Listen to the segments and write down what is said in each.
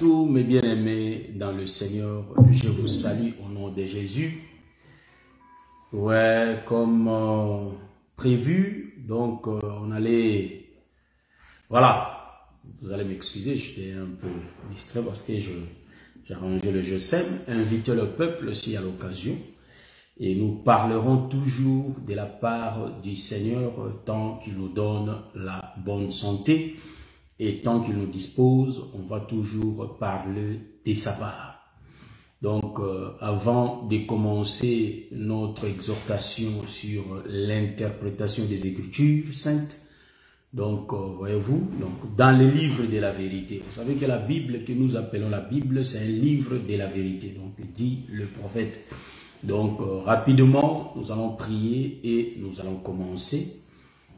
tous mes bien-aimés dans le Seigneur, je vous salue au nom de Jésus. Ouais, comme prévu, donc on allait... Voilà, vous allez m'excuser, j'étais un peu distrait parce que j'ai arrangé le Je sème, inviter le peuple aussi à l'occasion. Et nous parlerons toujours de la part du Seigneur tant qu'il nous donne la bonne santé. Et tant qu'il nous dispose, on va toujours parler de sa part. Donc, avant de commencer notre exhortation sur l'interprétation des Écritures saintes, donc, voyez-vous, donc, dans le livre de la vérité, vous savez que la Bible que nous appelons la Bible, c'est un livre de la vérité, donc dit le prophète. Donc, rapidement, nous allons prier et nous allons commencer.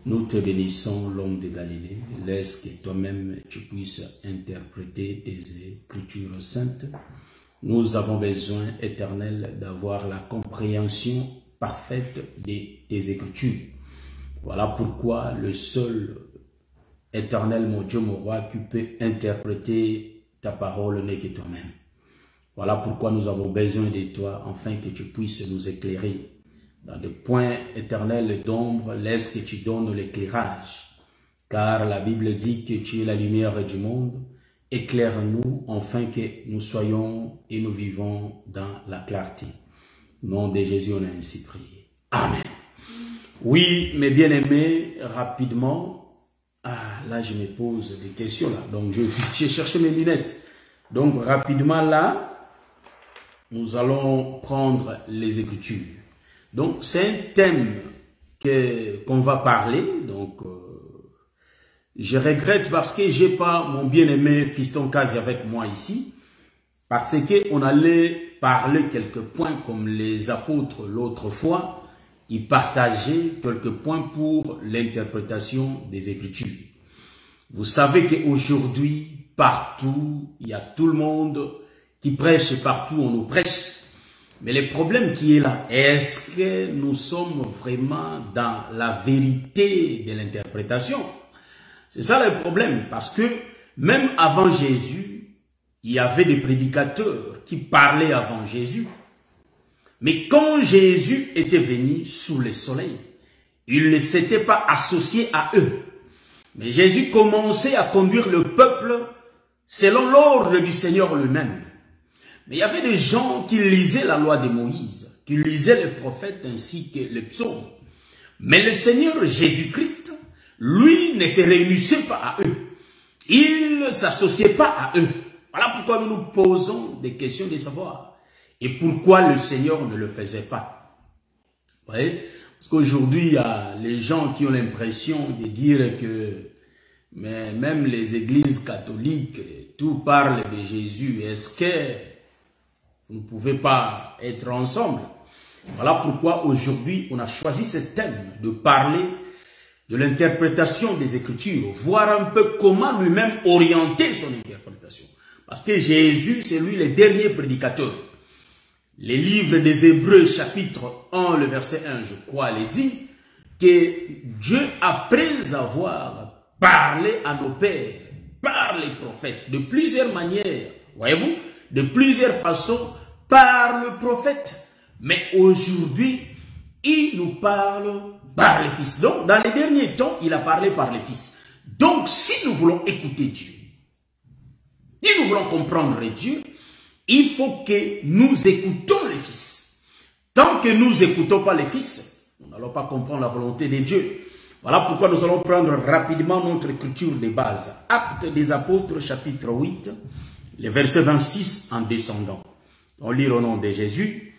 Nous te bénissons, l'homme de Galilée. Laisse que toi-même tu puisses interpréter tes Écritures saintes. Nous avons besoin, Éternel, d'avoir la compréhension parfaite des Écritures. Voilà pourquoi le seul Éternel, mon Dieu, mon roi, qui peut interpréter ta parole n'est que toi-même. Voilà pourquoi nous avons besoin de toi, afin que tu puisses nous éclairer. Dans des points éternels d'ombre, laisse que tu donnes l'éclairage. Car la Bible dit que tu es la lumière du monde. Éclaire-nous, afin que nous soyons et nous vivons dans la clarté. Au nom de Jésus, on a ainsi prié. Amen. Oui, mes bien-aimés, rapidement. Ah, là, je me pose des questions là. Donc, j'ai cherché mes lunettes. Donc, rapidement là, nous allons prendre les Écritures. Donc, c'est un thème qu'on va parler. Donc, je regrette parce que j'ai pas mon bien-aimé Fiston Kazi avec moi ici. Parce qu'on allait parler quelques points comme les apôtres l'autre fois. Ils partageaient quelques points pour l'interprétation des Écritures. Vous savez qu'aujourd'hui, partout, il y a tout le monde qui prêche partout, on nous prêche. Mais le problème qui est là, est-ce que nous sommes vraiment dans la vérité de l'interprétation? C'est ça le problème, parce que même avant Jésus, il y avait des prédicateurs qui parlaient avant Jésus. Mais quand Jésus était venu sous le soleil, il ne s'était pas associé à eux. Mais Jésus commençait à conduire le peuple selon l'ordre du Seigneur lui-même. Mais il y avait des gens qui lisaient la loi de Moïse, qui lisaient les prophètes ainsi que les psaumes. Mais le Seigneur Jésus-Christ, lui, ne se réunissait pas à eux. Il ne s'associait pas à eux. Voilà pourquoi nous nous posons des questions de savoir. Et pourquoi le Seigneur ne le faisait pas. Vous voyez? Parce qu'aujourd'hui, il y a les gens qui ont l'impression de dire que mais même les églises catholiques, tout parle de Jésus. Est-ce que vous ne pouvez pas être ensemble? Voilà pourquoi aujourd'hui, on a choisi ce thème de parler de l'interprétation des Écritures, voir un peu comment lui-même orienter son interprétation. Parce que Jésus, c'est lui le dernier prédicateur. Les livres des Hébreux, chapitre 1, le verset 1, je crois, il dit que Dieu, après avoir parlé à nos pères, par les prophètes, de plusieurs manières, voyez-vous, de plusieurs façons, par le prophète. Mais aujourd'hui, il nous parle par les fils. Donc, dans les derniers temps, il a parlé par les fils. Donc, si nous voulons écouter Dieu, si nous voulons comprendre Dieu, il faut que nous écoutons les fils. Tant que nous n'écoutons pas les fils, nous n'allons pas comprendre la volonté de Dieu. Voilà pourquoi nous allons prendre rapidement notre écriture de base. Actes des apôtres, chapitre 8, le verset 26 en descendant. On lit au nom de Jésus.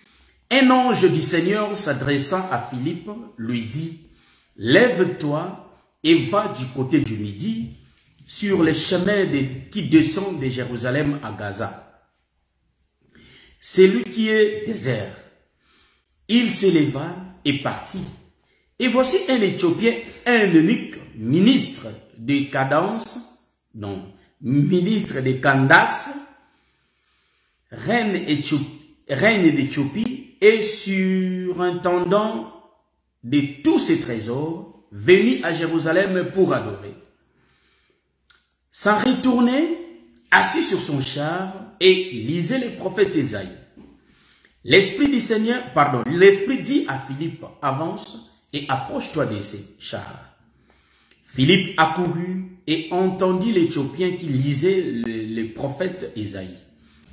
Un ange du Seigneur s'adressant à Philippe lui dit, « Lève-toi et va du côté du midi sur les chemins qui descendent de Jérusalem à Gaza. C'est lui qui est désert. » Il s'éleva et partit. Et voici un Éthiopien, un eunuque, ministre de Cadence, non, ministre de Candace, reine d'Éthiopie et surintendant de tous ses trésors, venu à Jérusalem pour adorer. S'en retourner, assis sur son char et lisait les prophètes Ésaïe. L'Esprit du Seigneur, pardon, l'Esprit dit à Philippe, avance et approche-toi de ces chars. Philippe accourut et entendit l'Éthiopien qui lisait les prophètes Ésaïe.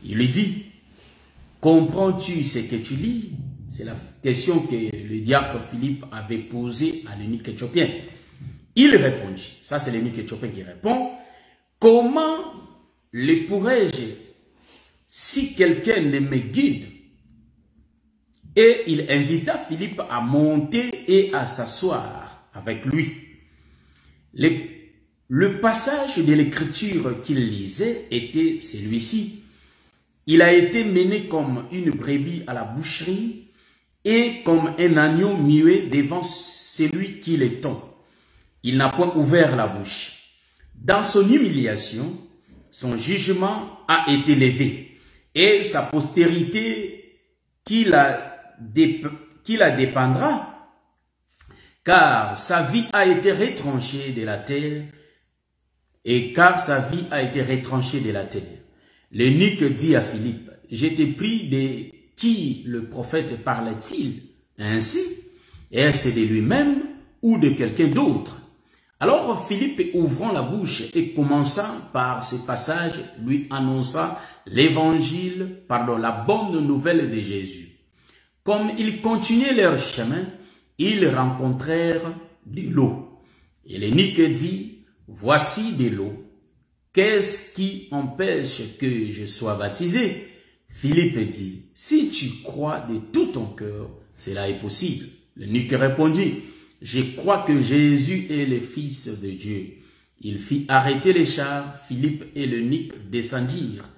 Il lui dit, comprends-tu ce que tu lis? C'est la question que le diacre Philippe avait posée à l'eunuque éthiopien. Il répondit, ça c'est l'eunuque éthiopien qui répond, comment le pourrais-je si quelqu'un ne me guide? Et il invita Philippe à monter et à s'asseoir avec lui. Le passage de l'écriture qu'il lisait était celui-ci. Il a été mené comme une brebis à la boucherie et comme un agneau muet devant celui qui le tond. Il n'a point ouvert la bouche. Dans son humiliation, son jugement a été levé et sa postérité qui la dépendra, car sa vie a été retranchée de la terre, L'eunuque dit à Philippe, je t'ai pris de qui le prophète parlait-il ainsi? Est-ce de lui-même ou de quelqu'un d'autre? Alors Philippe, ouvrant la bouche et commençant par ce passage, lui annonça l'évangile, la bonne nouvelle de Jésus. Comme ils continuaient leur chemin, ils rencontrèrent de l'eau. Et l'eunuque dit, voici de l'eau. Qu'est-ce qui empêche que je sois baptisé? Philippe dit, si tu crois de tout ton cœur, cela est possible. L'eunuque répondit, je crois que Jésus est le Fils de Dieu. Il fit arrêter les chars, Philippe et l'eunuque descendirent,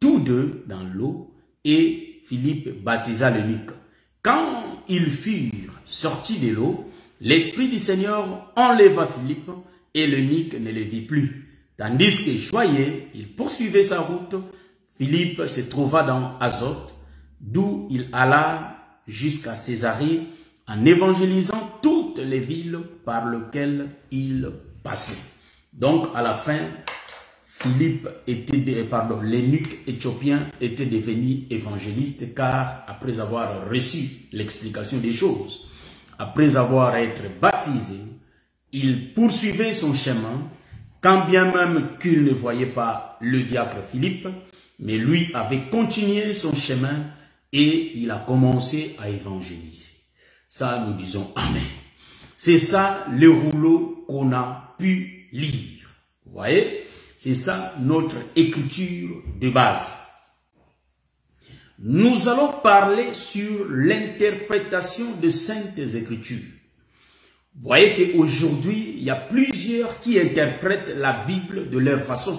tous deux dans l'eau, et Philippe baptisa l'eunuque. Quand ils furent sortis de l'eau, l'Esprit du Seigneur enleva Philippe, et l'eunuque ne le vit plus. Tandis que joyeux, il poursuivait sa route, Philippe se trouva dans Azote, d'où il alla jusqu'à Césarée, en évangélisant toutes les villes par lesquelles il passait. Donc, à la fin, l'eunuque éthiopien était devenu évangéliste, car après avoir reçu l'explication des choses, après avoir été baptisé, il poursuivait son chemin, quand bien même qu'il ne voyait pas le diacre Philippe, mais lui avait continué son chemin et il a commencé à évangéliser. Ça, nous disons Amen. C'est ça le rouleau qu'on a pu lire. Vous voyez? C'est ça notre écriture de base. Nous allons parler sur l'interprétation de Saintes Écritures. Vous voyez qu'aujourd'hui, il y a plusieurs qui interprètent la Bible de leur façon.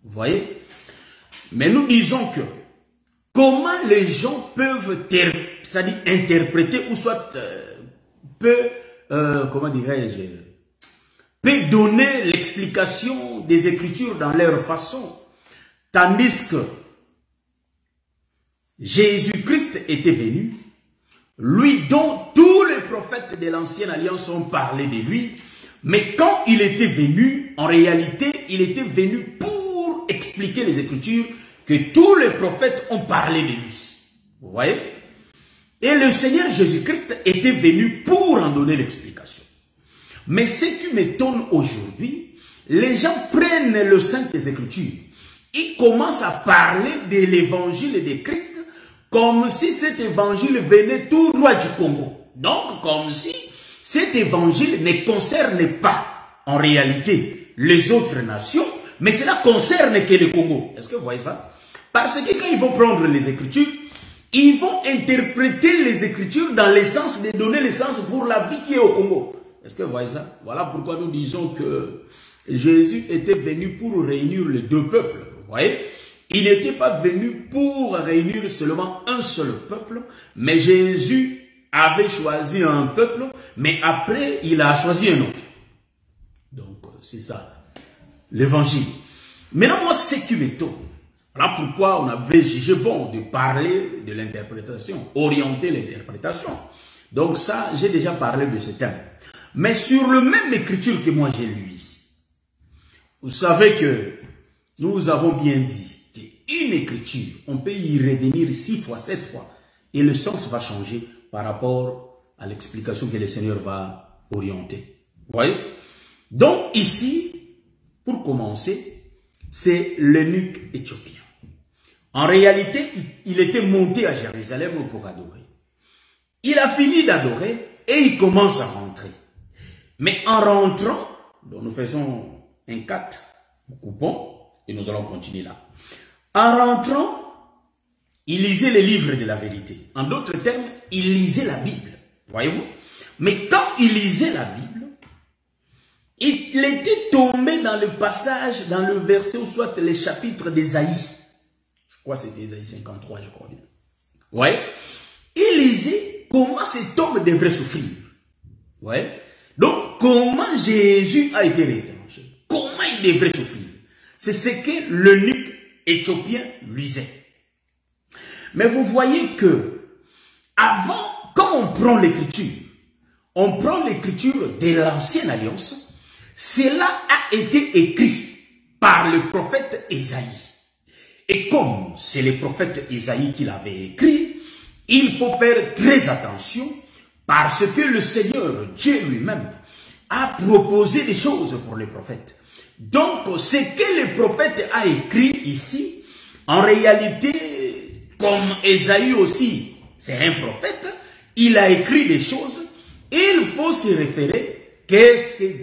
Vous voyez? Mais nous disons que comment les gens peuvent interpréter ou soit comment dirais-je, peut donner l'explication des Écritures dans leur façon, tandis que Jésus-Christ était venu, lui dont tous les prophètes de l'Ancienne Alliance ont parlé de lui, mais quand il était venu, en réalité, il était venu pour expliquer les Écritures que tous les prophètes ont parlé de lui. Vous voyez? Et le Seigneur Jésus-Christ était venu pour en donner l'explication. Mais ce qui m'étonne aujourd'hui, les gens prennent le Saintes Écritures. Ils commencent à parler de l'évangile de Christ comme si cet évangile venait tout droit du Congo. Donc, comme si cet évangile ne concerne pas, en réalité, les autres nations, mais cela concerne que le Congo. Est-ce que vous voyez ça? Parce que quand ils vont prendre les Écritures, ils vont interpréter les Écritures dans le sens de donner le sens pour la vie qui est au Congo. Est-ce que vous voyez ça? Voilà pourquoi nous disons que Jésus était venu pour réunir les deux peuples. Vous voyez? Il n'était pas venu pour réunir seulement un seul peuple, mais Jésus avait choisi un peuple, mais après, il a choisi un autre. Donc, c'est ça, l'évangile. Maintenant, moi, ce qui m'étonne, voilà pourquoi on avait jugé bon de parler de l'interprétation, orienter l'interprétation. Donc ça, j'ai déjà parlé de ce thème. Mais sur le même écriture que moi j'ai lu ici, vous savez que nous avons bien dit qu'une écriture, on peut y revenir 6 fois, 7 fois, et le sens va changer par rapport à l'explication que le Seigneur va orienter. Vous voyez? Donc ici, pour commencer, c'est l'eunuque éthiopien. En réalité, il était monté à Jérusalem pour adorer. Il a fini d'adorer et il commence à rentrer. Mais en rentrant, donc nous faisons un 4, nous coupons et nous allons continuer là. En rentrant, il lisait les livres de la vérité. En d'autres termes, il lisait la Bible. Voyez-vous? Mais quand il lisait la Bible, il était tombé dans le passage, dans le verset ou soit les chapitres d'Ésaïe. Je crois que c'était Ésaïe 53, je crois bien. Ouais. Il lisait comment cet homme devrait souffrir. Ouais. Donc, comment Jésus a été retranché. Comment il devrait souffrir. C'est ce que l'eunuque éthiopien lisait. Mais vous voyez que, avant, quand on prend l'écriture de l'Ancienne Alliance, cela a été écrit par le prophète Ésaïe. Et comme c'est le prophète Ésaïe qui l'avait écrit, il faut faire très attention parce que le Seigneur, Dieu lui-même, a proposé des choses pour les prophètes. Donc, ce que le prophète a écrit ici, en réalité, comme Ésaïe aussi, c'est un prophète, il a écrit des choses, et il faut se référer, qu'est-ce que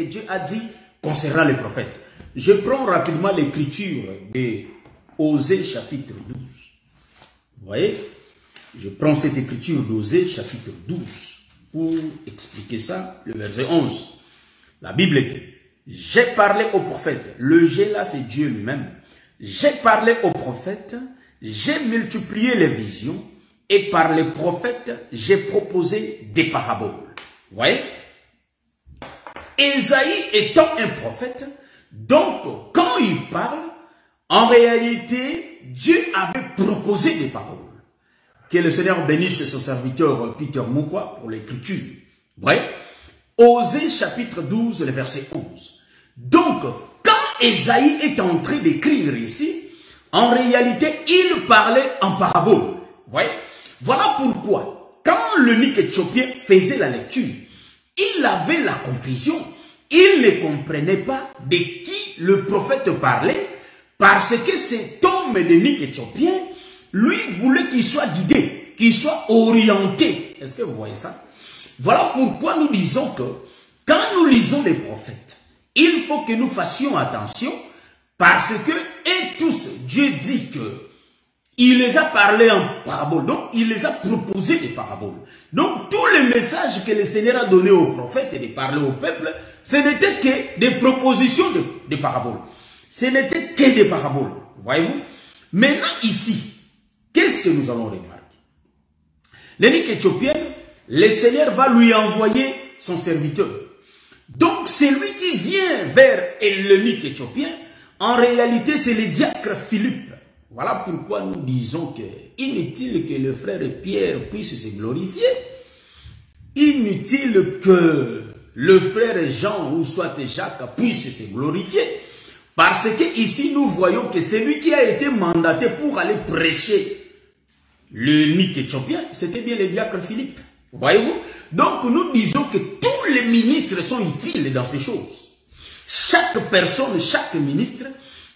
Dieu a dit concernant les prophètes. Je prends rapidement l'écriture de Osée chapitre 12. Vous voyez? Je prends cette écriture d'Osée chapitre 12 pour expliquer ça, le verset 11. La Bible dit, j'ai parlé au prophète, le j'ai là c'est Dieu lui-même. J'ai parlé au prophète, j'ai multiplié les visions et par les prophètes, j'ai proposé des paraboles. Vous voyez? Ésaïe étant un prophète, donc quand il parle, en réalité, Dieu avait proposé des paroles. Que le Seigneur bénisse son serviteur Peter Moukwa pour l'écriture. Vous voyez? Osée chapitre 12, le verset 11. Donc, quand Ésaïe est en train d'écrire ici, en réalité, il parlait en parabole. Vous voyez? Voilà pourquoi, quand l'eunuque éthiopien faisait la lecture, il avait la confusion. Il ne comprenait pas de qui le prophète parlait, parce que cet homme d'eunuque éthiopien, lui voulait qu'il soit guidé, qu'il soit orienté. Est-ce que vous voyez ça? Voilà pourquoi nous disons que, quand nous lisons les prophètes, il faut que nous fassions attention, parce que, et tous, Dieu dit que, il les a parlé en parabole, donc il les a proposé des paraboles. Donc tous les messages que le Seigneur a donnés aux prophètes et de parler au peuple, ce n'était que des propositions de paraboles. Ce n'était que des paraboles, voyez-vous. Maintenant ici, qu'est-ce que nous allons remarquer? L'eunuque éthiopien, le Seigneur va lui envoyer son serviteur. Donc celui qui vient vers l'eunuque éthiopien, en réalité c'est le diacre Philippe. Voilà pourquoi nous disons que inutile que le frère Pierre puisse se glorifier. Inutile que le frère Jean ou soit Jacques puisse se glorifier. Parce que ici nous voyons que celui qui a été mandaté pour aller prêcher l'eunuque éthiopien, c'était bien le diacre Philippe. Voyez-vous? Donc nous disons que tous les ministres sont utiles dans ces choses. Chaque personne, chaque ministre,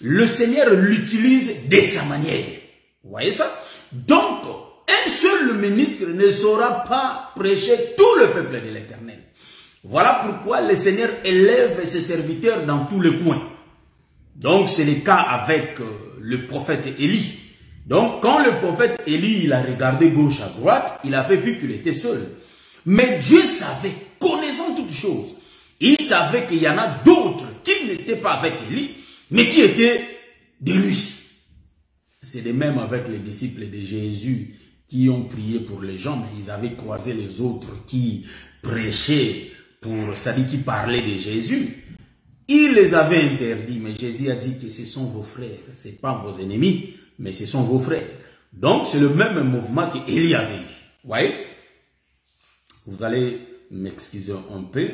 le Seigneur l'utilise de sa manière. Vous voyez ça? Donc, un seul ministre ne saura pas prêcher tout le peuple de l'Éternel. Voilà pourquoi le Seigneur élève ses serviteurs dans tous les coins. Donc, c'est le cas avec le prophète Élie. Donc, quand le prophète Élie, il a regardé gauche à droite, il avait vu qu'il était seul. Mais Dieu savait, connaissant toutes choses, il savait qu'il y en a d'autres qui n'étaient pas avec Élie, mais qui étaient de lui. C'est de même avec les disciples de Jésus qui ont prié pour les gens, mais ils avaient croisé les autres qui prêchaient c'est-à-dire qui parlaient de Jésus. Ils les avaient interdits, mais Jésus a dit que ce sont vos frères, ce n'est pas vos ennemis, mais ce sont vos frères. Donc c'est le même mouvement qu'Élie avait eu. Vous voyez? Vous allez m'excuser un peu.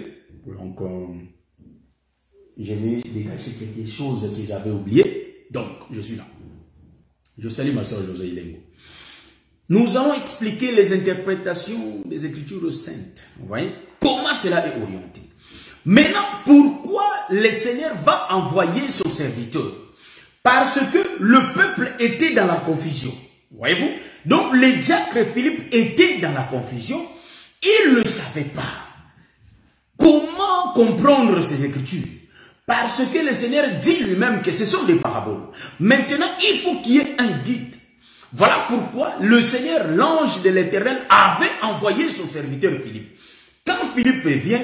Donc, je vais dégager quelque chose que j'avais oublié. Donc, je suis là. Je salue ma soeur José Ilengo. Nous allons expliquer les interprétations des Écritures saintes. Vous voyez comment cela est orienté. Maintenant, pourquoi le Seigneur va envoyer son serviteur? Parce que le peuple était dans la confusion. Voyez-vous? Donc, le diacre Philippe était dans la confusion. Il ne savait pas comment comprendre ces Écritures. Parce que le Seigneur dit lui-même que ce sont des paraboles. Maintenant, il faut qu'il y ait un guide. Voilà pourquoi le Seigneur, l'ange de l'Éternel, avait envoyé son serviteur Philippe. Quand Philippe vient,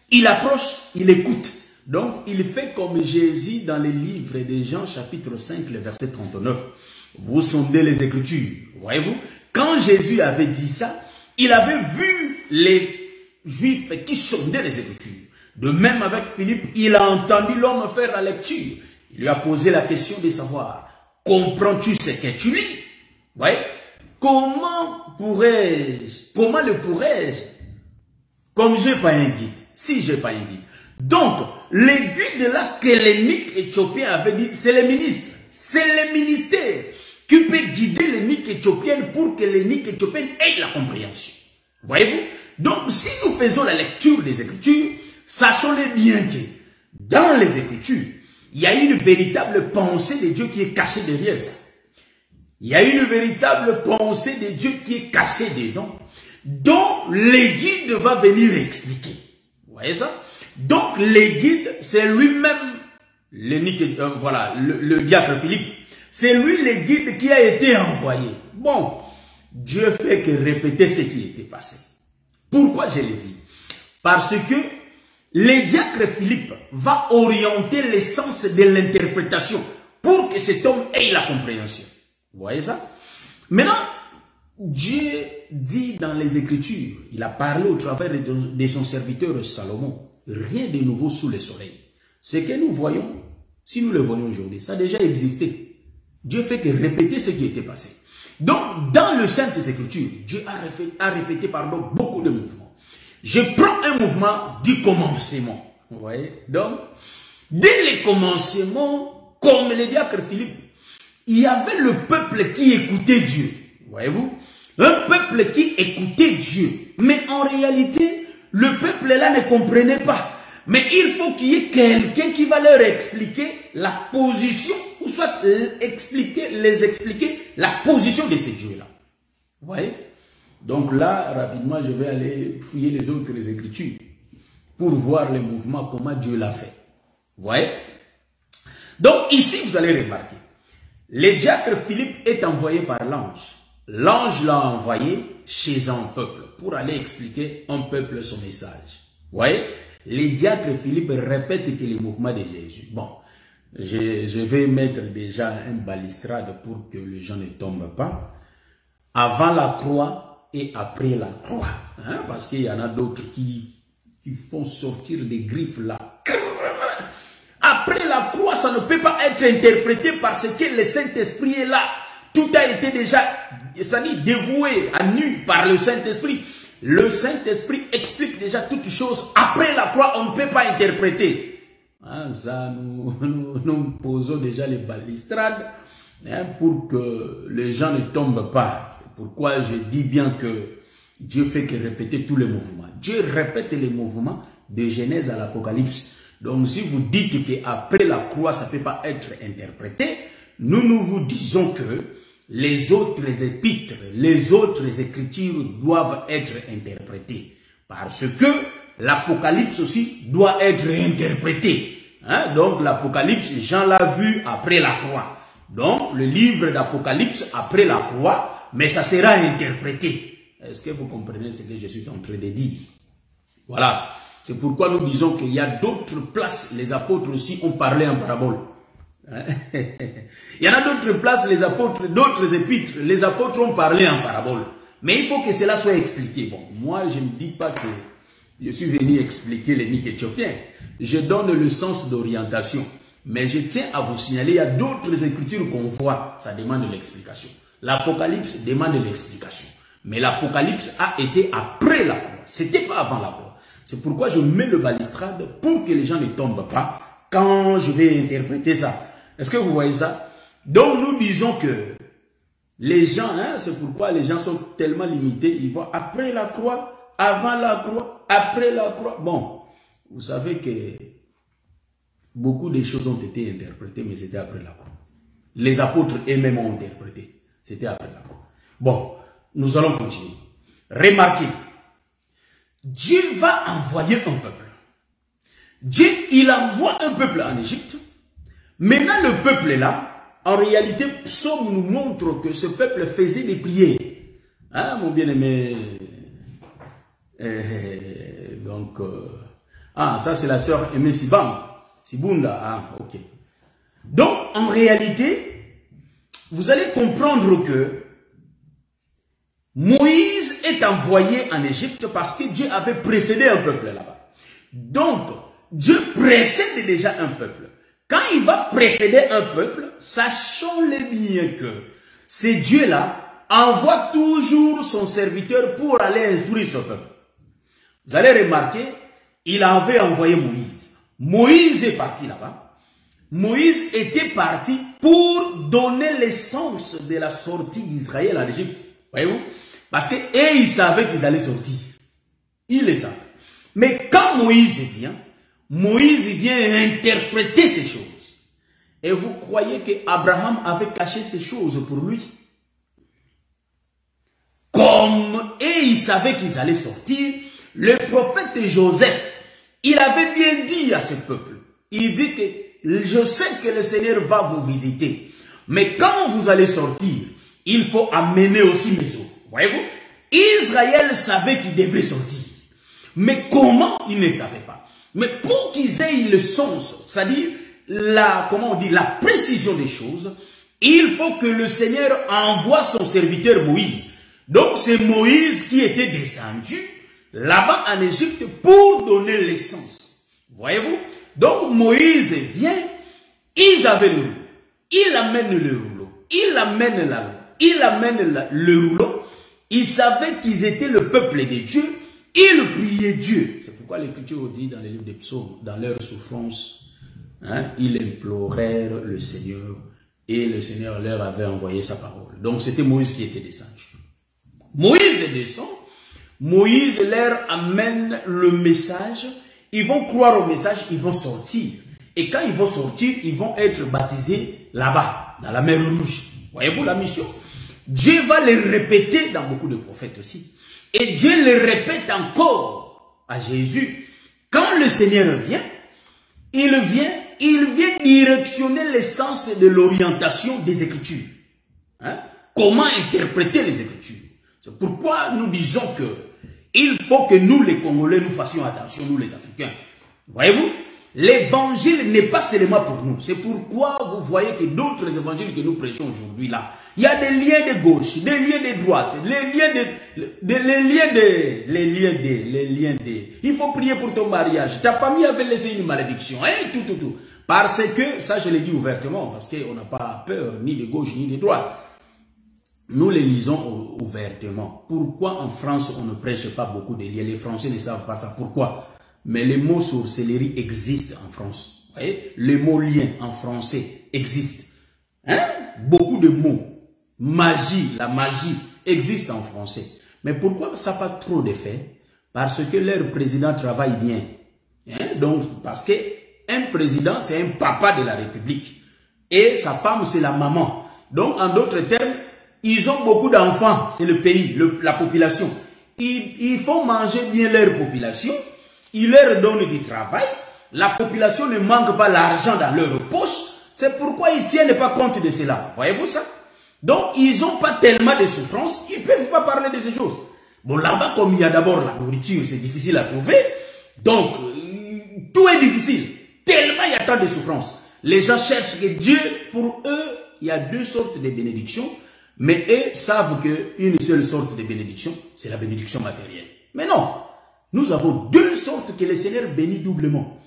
il approche, il écoute. Donc, il fait comme Jésus dans les livres de Jean, chapitre 5, le verset 39. Vous sondez les Écritures, voyez-vous. Quand Jésus avait dit ça, il avait vu les Juifs qui sondaient les Écritures. De même avec Philippe, il a entendu l'homme faire la lecture. Il lui a posé la question de savoir, comprends-tu ce que tu lis? Vous voyez? Comment le pourrais-je, comme je n'ai pas un guide, si je n'ai pas un guide? Donc, le guide là que l'énigme éthiopien avait dit, c'est le ministre, c'est le ministère qui peut guider l'énigme éthiopienne pour que l'énigme éthiopienne ait la compréhension. Voyez-vous? Donc, si nous faisons la lecture des Écritures, sachons-le bien que dans les Écritures, il y a une véritable pensée de Dieu qui est cachée derrière ça. Il y a une véritable pensée de Dieu qui est cachée dedans, dont le guide va venir expliquer. Vous voyez ça? Donc, le guide, c'est lui-même, le diacre Philippe. C'est lui le guide qui a été envoyé. Bon, Dieu fait que répéter ce qui était passé. Pourquoi je l'ai dit? Parce que le diacre Philippe va orienter l'essence de l'interprétation pour que cet homme ait la compréhension. Vous voyez ça? Maintenant, Dieu dit dans les Écritures, il a parlé au travers de son serviteur Salomon, rien de nouveau sous le soleil. Ce que nous voyons, si nous le voyons aujourd'hui, ça a déjà existé. Dieu fait que répéter ce qui était passé. Donc, dans le Saintes Écritures, Dieu a répété beaucoup de mouvements. Je prends un mouvement du commencement. Vous voyez? Donc, dès le commencement, comme le diacre Philippe, il y avait le peuple qui écoutait Dieu. Voyez-vous? Un peuple qui écoutait Dieu. Mais en réalité, le peuple là ne comprenait pas. Mais il faut qu'il y ait quelqu'un qui va leur expliquer la position, ou soit les expliquer la position de ces dieux-là. Vous voyez? Donc là, rapidement, je vais aller fouiller les autres Écritures pour voir le mouvement, comment Dieu l'a fait. Vous voyez? Donc ici, vous allez remarquer, le diacre Philippe est envoyé par l'ange. L'ange l'a envoyé chez un peuple pour aller expliquer un peuple son message. Vous voyez? Le diacre Philippe répète que les mouvements de Jésus. Bon, je vais mettre déjà un balustrade pour que les gens ne tombent pas. Avant la croix et après la croix. Hein, parce qu'il y en a d'autres qui font sortir des griffes là. Après la croix, ça ne peut pas être interprété parce que le Saint-Esprit est là. Tout a été déjà, c'est-à-dire dévoué à nu par le Saint-Esprit. Le Saint-Esprit explique déjà toutes choses. Après la croix, on ne peut pas interpréter. Hein, ça, nous posons déjà les balustrades, hein, pour que les gens ne tombent pas. C'est pourquoi je dis bien que Dieu fait que répéter tous les mouvements. Dieu répète les mouvements de Genèse à l'Apocalypse. Donc si vous dites qu'après la croix, ça ne peut pas être interprété, nous vous disons que les autres épîtres, les autres écritures doivent être interprétées. Parce que l'Apocalypse aussi doit être interprété. Hein? Donc l'Apocalypse, Jean l'a vu après la croix. Donc le livre d'Apocalypse après la croix, mais ça sera interprété. Est-ce que vous comprenez ce que je suis en train de dire? Voilà. C'est pourquoi nous disons qu'il y a d'autres places, les apôtres aussi ont parlé en parabole. Il y en a d'autres places, les apôtres, d'autres épîtres, les apôtres ont parlé en parabole. Mais il faut que cela soit expliqué. Bon, moi je ne dis pas que je suis venu expliquer l'énigme éthiopien. Je donne le sens d'orientation. Mais je tiens à vous signaler, il y a d'autres écritures qu'on voit, ça demande l'explication. L'Apocalypse demande l'explication. Mais l'Apocalypse a été après la croix. C'était pas avant la croix. C'est pourquoi je mets le balustrade pour que les gens ne tombent pas. quand je vais interpréter ça. Est-ce que vous voyez ça? Donc nous disons que les gens, hein, c'est pourquoi les gens sont tellement limités, ils voient après la croix, avant la croix, après la croix. Bon, vous savez que beaucoup de choses ont été interprétées, mais c'était après la croix. Les apôtres eux-mêmes ont interprété, c'était après la croix. Bon, nous allons continuer. Remarquez, Dieu va envoyer un peuple. Dieu, il envoie un peuple en Égypte. Maintenant, le peuple est là. En réalité, Psaume nous montre que ce peuple faisait des prières. Hein, mon bien-aimé? Ça c'est la sœur Aimé Sibunda. Ah, ok. Donc, en réalité, vous allez comprendre que Moïse est envoyé en Égypte parce que Dieu avait précédé un peuple là-bas. Donc, Dieu précède déjà un peuple. Quand il va précéder un peuple, sachons-le bien que ce Dieu-là envoie toujours son serviteur pour aller instruire ce peuple. Vous allez remarquer, il avait envoyé Moïse. Moïse est parti là-bas. Moïse était parti pour donner l'essence de la sortie d'Israël en Égypte. Voyez-vous? Parce que ils savaient qu'ils allaient sortir. Ils le savent. Mais quand Moïse vient interpréter ces choses. Et vous croyez qu'Abraham avait caché ces choses pour lui? Comme ils savaient qu'ils allaient sortir, le prophète Joseph, il avait bien dit à ce peuple, il dit que je sais que le Seigneur va vous visiter, mais quand vous allez sortir, il faut amener aussi mes eaux. Voyez-vous? Israël savait qu'il devait sortir. Mais comment? Il ne savait pas. Mais pour qu'ils aient le sens, c'est-à-dire la précision des choses, il faut que le Seigneur envoie son serviteur Moïse. Donc c'est Moïse qui était descendu là-bas en Égypte pour donner l'essence. Voyez-vous? Donc Moïse vient, ils avaient le rouleau. Il amène le rouleau. Il amène la loi. Il amène le rouleau. Ils savaient qu'ils étaient le peuple de Dieu. Ils priaient Dieu. C'est pourquoi l'Écriture dit dans les livres des psaumes, dans leur souffrance, hein, ils implorèrent le Seigneur et le Seigneur leur avait envoyé sa parole. Donc c'était Moïse qui était descendu. Moïse descend, Moïse leur amène le message, ils vont croire au message, ils vont sortir. Et quand ils vont sortir, ils vont être baptisés là-bas, dans la mer Rouge. Voyez-vous la mission? Dieu va les répéter dans beaucoup de prophètes aussi. Et Dieu les répète encore à Jésus. Quand le Seigneur vient, il vient directionner l'essence de l'orientation des Écritures. Hein? Comment interpréter les Écritures? C'est pourquoi nous disons que il faut que nous les Congolais nous fassions attention, nous les Africains. Voyez-vous? L'évangile n'est pas seulement pour nous. C'est pourquoi vous voyez que d'autres évangiles que nous prêchons aujourd'hui là, il y a des liens de gauche, des liens de droite, les liens de. Il faut prier pour ton mariage. Ta famille avait laissé une malédiction. Hein, tout. Parce que, ça je l'ai dit ouvertement, parce qu'on n'a pas peur ni de gauche ni de droite. Nous les lisons ouvertement. Pourquoi en France on ne prêche pas beaucoup de liens? Les Français ne savent pas ça. Pourquoi? Mais le mot sorcellerie existe en France. Vous voyez? Le mot lien en français existe. Hein? Beaucoup de mots. Magie, la magie existe en français. Mais pourquoi ça n'a pas trop d'effet? Parce que leur président travaille bien. Hein? Donc, parce qu'un président, c'est un papa de la République. Et sa femme, c'est la maman. Donc, en d'autres termes, ils ont beaucoup d'enfants. C'est le pays, la population. Ils font manger bien leur population. Ils leur donnent du travail. La population ne manque pas l'argent dans leur poche. C'est pourquoi ils ne tiennent pas compte de cela. Voyez-vous ça? Donc, ils n'ont pas tellement de souffrance. Ils ne peuvent pas parler de ces choses. Bon, là-bas, comme il y a d'abord la nourriture, c'est difficile à trouver. Donc, tout est difficile. Tellement il y a tant de souffrance. Les gens cherchent que Dieu, pour eux, il y a deux sortes de bénédictions. Mais eux savent qu'une seule sorte de bénédiction, c'est la bénédiction matérielle. Mais non, nous avons deux sortes que le Seigneur bénit doublement.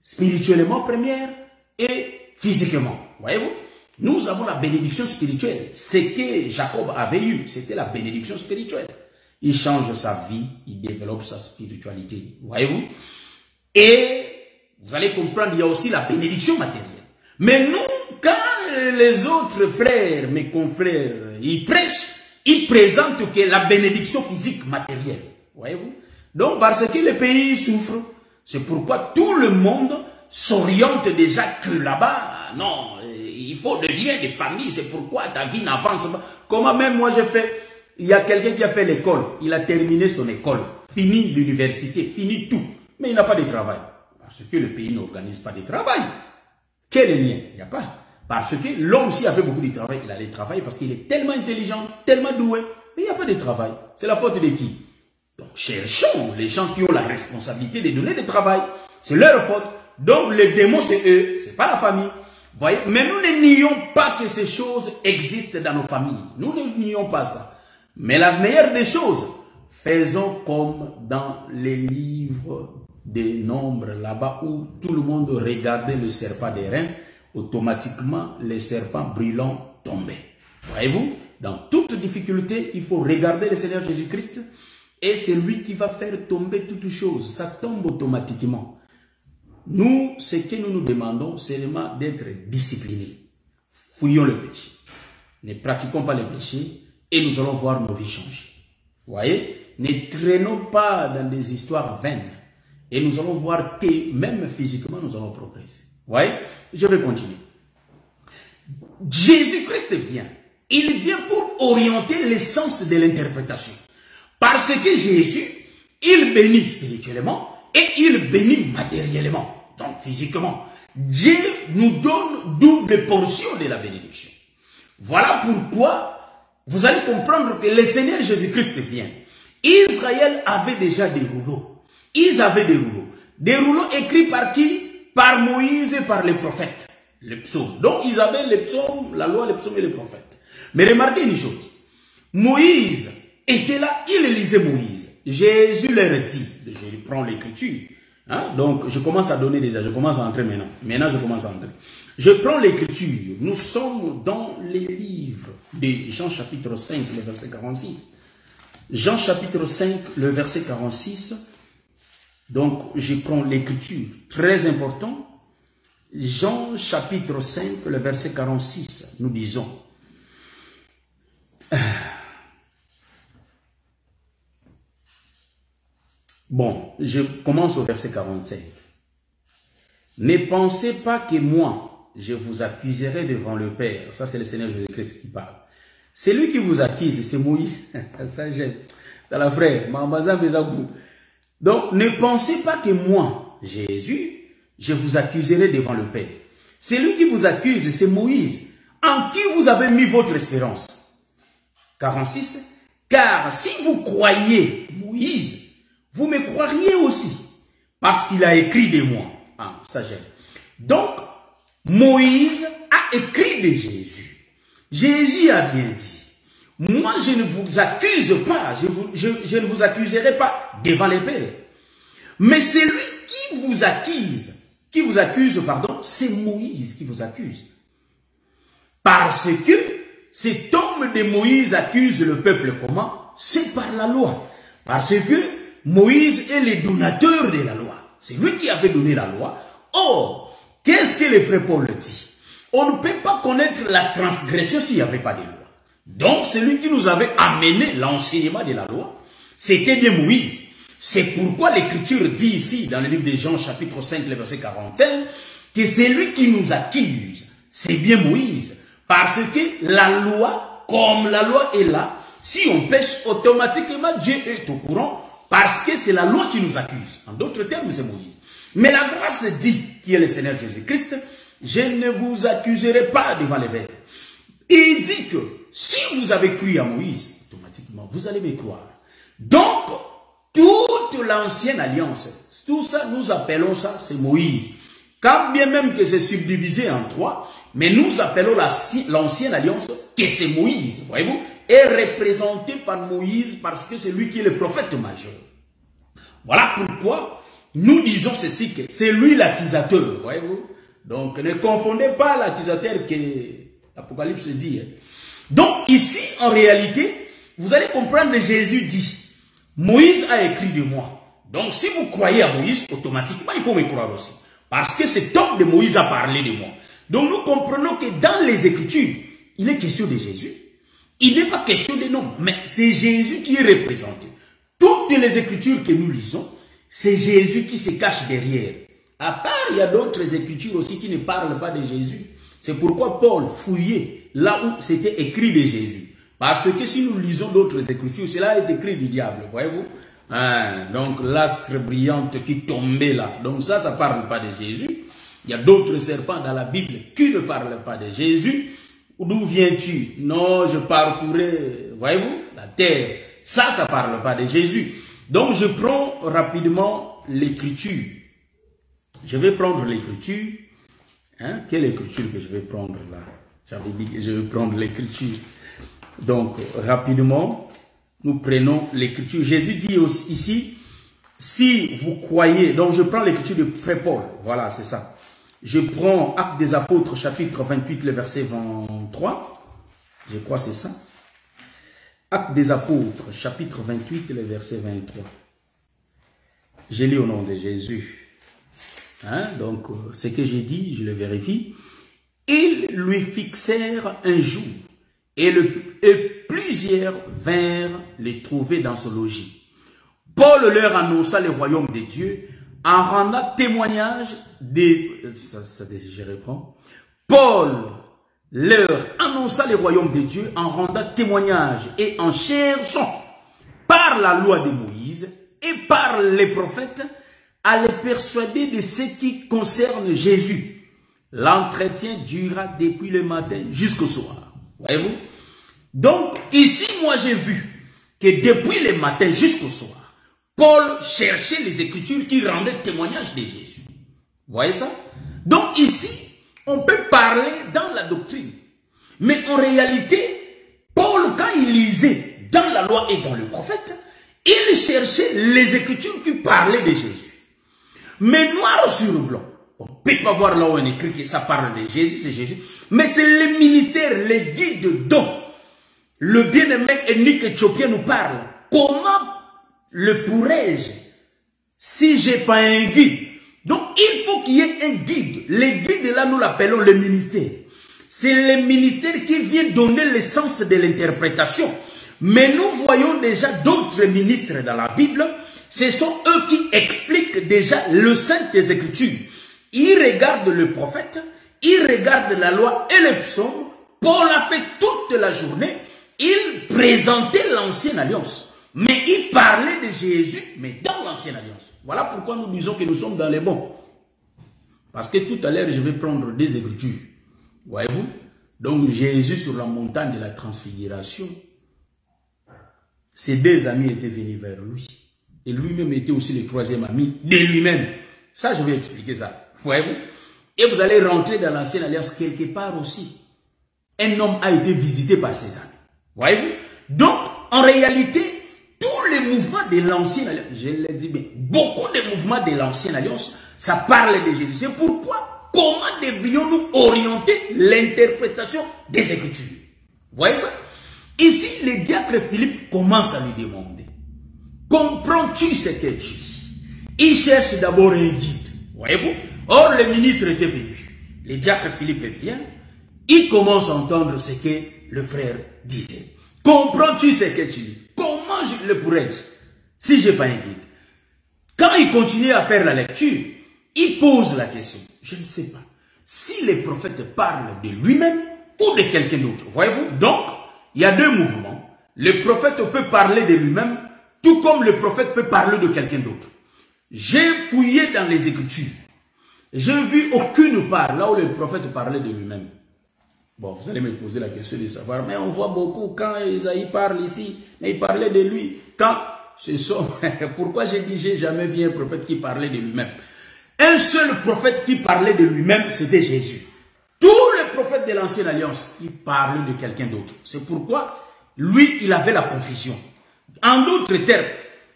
Spirituellement première et physiquement. Voyez-vous? Nous avons la bénédiction spirituelle. Ce que Jacob avait eu, c'était la bénédiction spirituelle. Il change sa vie, il développe sa spiritualité. Voyez-vous? Et vous allez comprendre, il y a aussi la bénédiction matérielle. Mais nous, quand les autres frères, mes confrères, ils prêchent, ils présentent que la bénédiction physique matérielle. Voyez-vous? Donc, parce que le pays souffre, c'est pourquoi tout le monde s'oriente déjà que là-bas. Non, il faut des liens de famille, c'est pourquoi ta vie n'avance pas. Comment même moi j'ai fait, il y a quelqu'un qui a fait l'école, il a terminé son école, fini l'université, fini tout, mais il n'a pas de travail. Parce que le pays n'organise pas de travail. Quel est le lien? Il n'y a pas. Parce que l'homme, s'il a fait beaucoup de travail, il allait travailler parce qu'il est tellement intelligent, tellement doué, mais il n'y a pas de travail. C'est la faute de qui? Donc cherchons les gens qui ont la responsabilité de donner du travail. C'est leur faute. Donc les démons, c'est eux, c'est pas la famille. Voyez? Mais nous ne nions pas que ces choses existent dans nos familles. Nous ne nions pas ça. Mais la meilleure des choses, faisons comme dans les livres des nombres là-bas où tout le monde regardait le serpent des reins, automatiquement les serpents brûlants tombaient. Voyez-vous? Dans toute difficulté, il faut regarder le Seigneur Jésus-Christ et c'est lui qui va faire tomber toutes choses. Ça tombe automatiquement. Nous, ce que nous nous demandons, c'est seulement d'être disciplinés. Fouillons le péché. Ne pratiquons pas le péché et nous allons voir nos vies changer. Voyez? Ne traînons pas dans des histoires vaines. Et nous allons voir que même physiquement, nous allons progresser. Voyez? Je vais continuer. Jésus-Christ vient. Il vient pour orienter l'essence de l'interprétation. Parce que Jésus, il bénit spirituellement et il bénit matériellement. Donc physiquement. Dieu nous donne double portion de la bénédiction. Voilà pourquoi vous allez comprendre que le Seigneur Jésus-Christ vient. Israël avait déjà des rouleaux. Ils avaient des rouleaux. Des rouleaux écrits par qui? Par Moïse et par les prophètes. Les psaumes. Donc ils avaient les psaumes, la loi, les psaumes et les prophètes. Mais remarquez une chose. Moïse était là, il lisait Moïse. Jésus leur dit, je prends l'écriture. Hein? Donc je commence à donner déjà, je commence à entrer maintenant. Maintenant je commence à entrer. Je prends l'écriture. Nous sommes dans les livres de Jean chapitre 5, le verset 46. Jean chapitre 5, le verset 46. Donc, je prends l'écriture, très important. Jean chapitre 5, le verset 46, nous disons. Bon, je commence au verset 45. Ne pensez pas que moi, je vous accuserai devant le Père. Ça, c'est le Seigneur Jésus-Christ qui parle. C'est lui qui vous accuse, c'est Moïse. Ça, j'aime. C'est la frère. Donc, ne pensez pas que moi, Jésus, je vous accuserai devant le Père. Celui qui vous accuse, c'est Moïse, en qui vous avez mis votre espérance. 46. Car si vous croyez Moïse, vous me croiriez aussi, parce qu'il a écrit de moi. Ah, ça j'aime. Donc, Moïse a écrit de Jésus. Jésus a bien dit. Moi, je ne vous accuse pas, je ne vous accuserai pas devant les pères. Mais celui qui vous accuse, pardon, c'est Moïse qui vous accuse. Parce que cet homme de Moïse accuse le peuple comment? C'est par la loi. Parce que Moïse est le donateur de la loi. C'est lui qui avait donné la loi. Or, qu'est-ce que le frère Paul dit? On ne peut pas connaître la transgression s'il n'y avait pas de loi. Donc, celui qui nous avait amené l'enseignement de la loi, c'était bien Moïse. C'est pourquoi l'Écriture dit ici, dans le livre de Jean, chapitre 5, le verset 41, que celui qui nous accuse, c'est bien Moïse. Parce que la loi, comme la loi est là, si on pêche, automatiquement, Dieu est au courant, parce que c'est la loi qui nous accuse. En d'autres termes, c'est Moïse. Mais la grâce dit, qui est le Seigneur Jésus-Christ, je ne vous accuserai pas devant les pères. Il dit que si vous avez cru à Moïse, automatiquement, vous allez me croire. Donc, toute l'ancienne alliance, tout ça, nous appelons ça, c'est Moïse. Quand bien même que c'est subdivisé en trois, mais nous appelons l'ancienne alliance que c'est Moïse, voyez-vous, est représenté par Moïse parce que c'est lui qui est le prophète majeur. Voilà pourquoi nous disons ceci, que c'est lui l'accusateur, voyez-vous. Donc, ne confondez pas l'accusateur que l'Apocalypse dit. Donc, ici, en réalité, vous allez comprendre que Jésus dit, Moïse a écrit de moi. Donc, si vous croyez à Moïse, automatiquement, il faut me croire aussi. Parce que cet homme de Moïse a parlé de moi. Donc nous comprenons que dans les Écritures, il est question de Jésus. Il n'est pas question de nom, mais c'est Jésus qui est représenté. Toutes les Écritures que nous lisons, c'est Jésus qui se cache derrière. À part, il y a d'autres Écritures aussi qui ne parlent pas de Jésus. C'est pourquoi Paul fouillait là où c'était écrit de Jésus. Parce que si nous lisons d'autres Écritures, cela est écrit du diable, voyez-vous. Donc l'astre brillante qui tombait là. Donc ça ne parle pas de Jésus. Il y a d'autres serpents dans la Bible qui ne parlent pas de Jésus. D'où viens-tu? Non, je parcourais, voyez-vous, la terre. Ça ne parle pas de Jésus. Donc je prends rapidement l'écriture. Je vais prendre l'écriture. Quelle écriture que je vais prendre là? J'avais dit que je vais prendre l'écriture. Donc rapidement, nous prenons l'écriture. Jésus dit aussi, ici, si vous croyez, donc je prends l'écriture de Frère Paul. Voilà, c'est ça. Je prends Actes des Apôtres, chapitre 28, le verset 23. Je crois que c'est ça. Actes des Apôtres, chapitre 28, le verset 23. Je lis au nom de Jésus. Donc, ce que j'ai dit, je le vérifie. Ils lui fixèrent un jour et plusieurs vinrent les trouver dans ce logis. Paul leur annonça le royaume de Dieu en rendant témoignage je reprends. Paul leur annonça le royaume de Dieu en rendant témoignage et en cherchant par la loi de Moïse et par les prophètes à les persuader de ce qui concerne Jésus. L'entretien dura depuis le matin jusqu'au soir. Voyez-vous? Donc, ici, moi, j'ai vu que depuis le matin jusqu'au soir, Paul cherchait les Écritures qui rendaient témoignage de Jésus. Vous voyez ça? Donc, ici, on peut parler dans la doctrine. Mais en réalité, Paul, quand il lisait dans la loi et dans le prophète, il cherchait les Écritures qui parlaient de Jésus. Mais noir sur blanc, on ne peut pas voir là où on écrit que ça parle de Jésus, c'est Jésus. Mais c'est le ministère, les guides dont le bien-aimé Enick Ethiopien nous parle. Comment le pourrais-je si je n'ai pas un guide? Donc il faut qu'il y ait un guide. Les guides là, nous l'appelons le ministère. C'est le ministère qui vient donner le sens de l'interprétation. Mais nous voyons déjà d'autres ministres dans la Bible. Ce sont eux qui expliquent déjà le sens des Écritures. Ils regardent le prophète, ils regardent la loi et les psaumes. Paul a fait toute la journée. Il présentait l'ancienne alliance. Mais il parlait de Jésus, mais dans l'ancienne alliance. Voilà pourquoi nous disons que nous sommes dans les bons. Parce que tout à l'heure, je vais prendre des Écritures. Voyez-vous? Donc Jésus sur la montagne de la transfiguration, ses deux amis étaient venus vers lui. Et lui-même était aussi le troisième ami de lui-même. Ça, je vais expliquer ça. Voyez-vous? Et vous allez rentrer dans l'ancienne alliance quelque part aussi. Un homme a été visité par ses amis. Voyez-vous? Donc, en réalité, tous les mouvements de l'ancienne alliance, je l'ai dit bien, beaucoup de mouvements de l'ancienne alliance, ça parle de Jésus. C'est pourquoi, comment devrions-nous orienter l'interprétation des Écritures? Vous voyez ça? Ici, le diacre Philippe commence à lui demander. Comprends-tu ce que tu dis? Il cherche d'abord un guide. Voyez-vous? Or, le ministre était venu. Le diacre Philippe vient. Il commence à entendre ce que le frère disait. Comprends-tu ce que tu dis? Comment je le pourrais-je si je n'ai pas un guide? Quand il continue à faire la lecture, il pose la question. Je ne sais pas. Si le prophète parle de lui-même ou de quelqu'un d'autre. Voyez-vous? Donc, il y a deux mouvements. Le prophète peut parler de lui-même, tout comme le prophète peut parler de quelqu'un d'autre. J'ai fouillé dans les Écritures. Je n'ai vu aucune part là où le prophète parlait de lui-même. Bon, vous allez me poser la question de savoir, mais on voit beaucoup quand Isaïe parle ici, mais il parlait de lui. Quand ce sont, pourquoi j'ai dit, j'ai jamais vu un prophète qui parlait de lui-même. Un seul prophète qui parlait de lui-même, c'était Jésus. Tous les prophètes de l'Ancienne Alliance, ils parlaient de quelqu'un d'autre. C'est pourquoi, lui, il avait la confusion. En d'autres termes,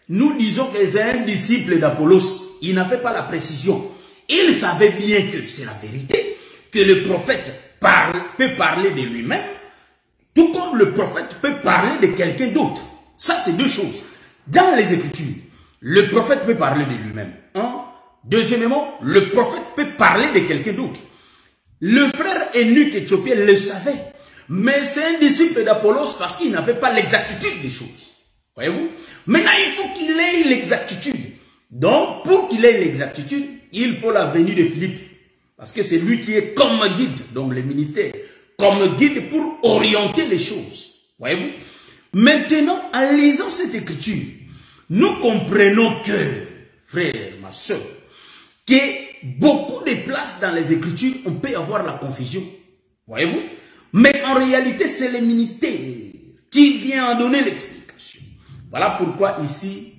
nous disons que c'est un disciple d'Apollos. Il n'avait pas la précision. Il savait bien que c'est la vérité, que le prophète peut parler de lui-même, tout comme le prophète peut parler de quelqu'un d'autre. Ça, c'est deux choses. Dans les Écritures, le prophète peut parler de lui-même. Deuxièmement, le prophète peut parler de quelqu'un d'autre. Le frère eunuque éthiopien le savait. Mais c'est un disciple d'Apollos parce qu'il n'avait pas l'exactitude des choses. Voyez-vous? Maintenant, il faut qu'il ait l'exactitude. Donc, pour qu'il ait l'exactitude, il faut la venue de Philippe. Parce que c'est lui qui est comme guide, donc le ministère, comme guide pour orienter les choses. Voyez-vous? Maintenant, en lisant cette écriture, nous comprenons que, frère, ma soeur, que beaucoup de places dans les écritures, on peut avoir la confusion. Voyez-vous? Mais en réalité, c'est le ministère qui vient en donner l'explication. Voilà pourquoi ici,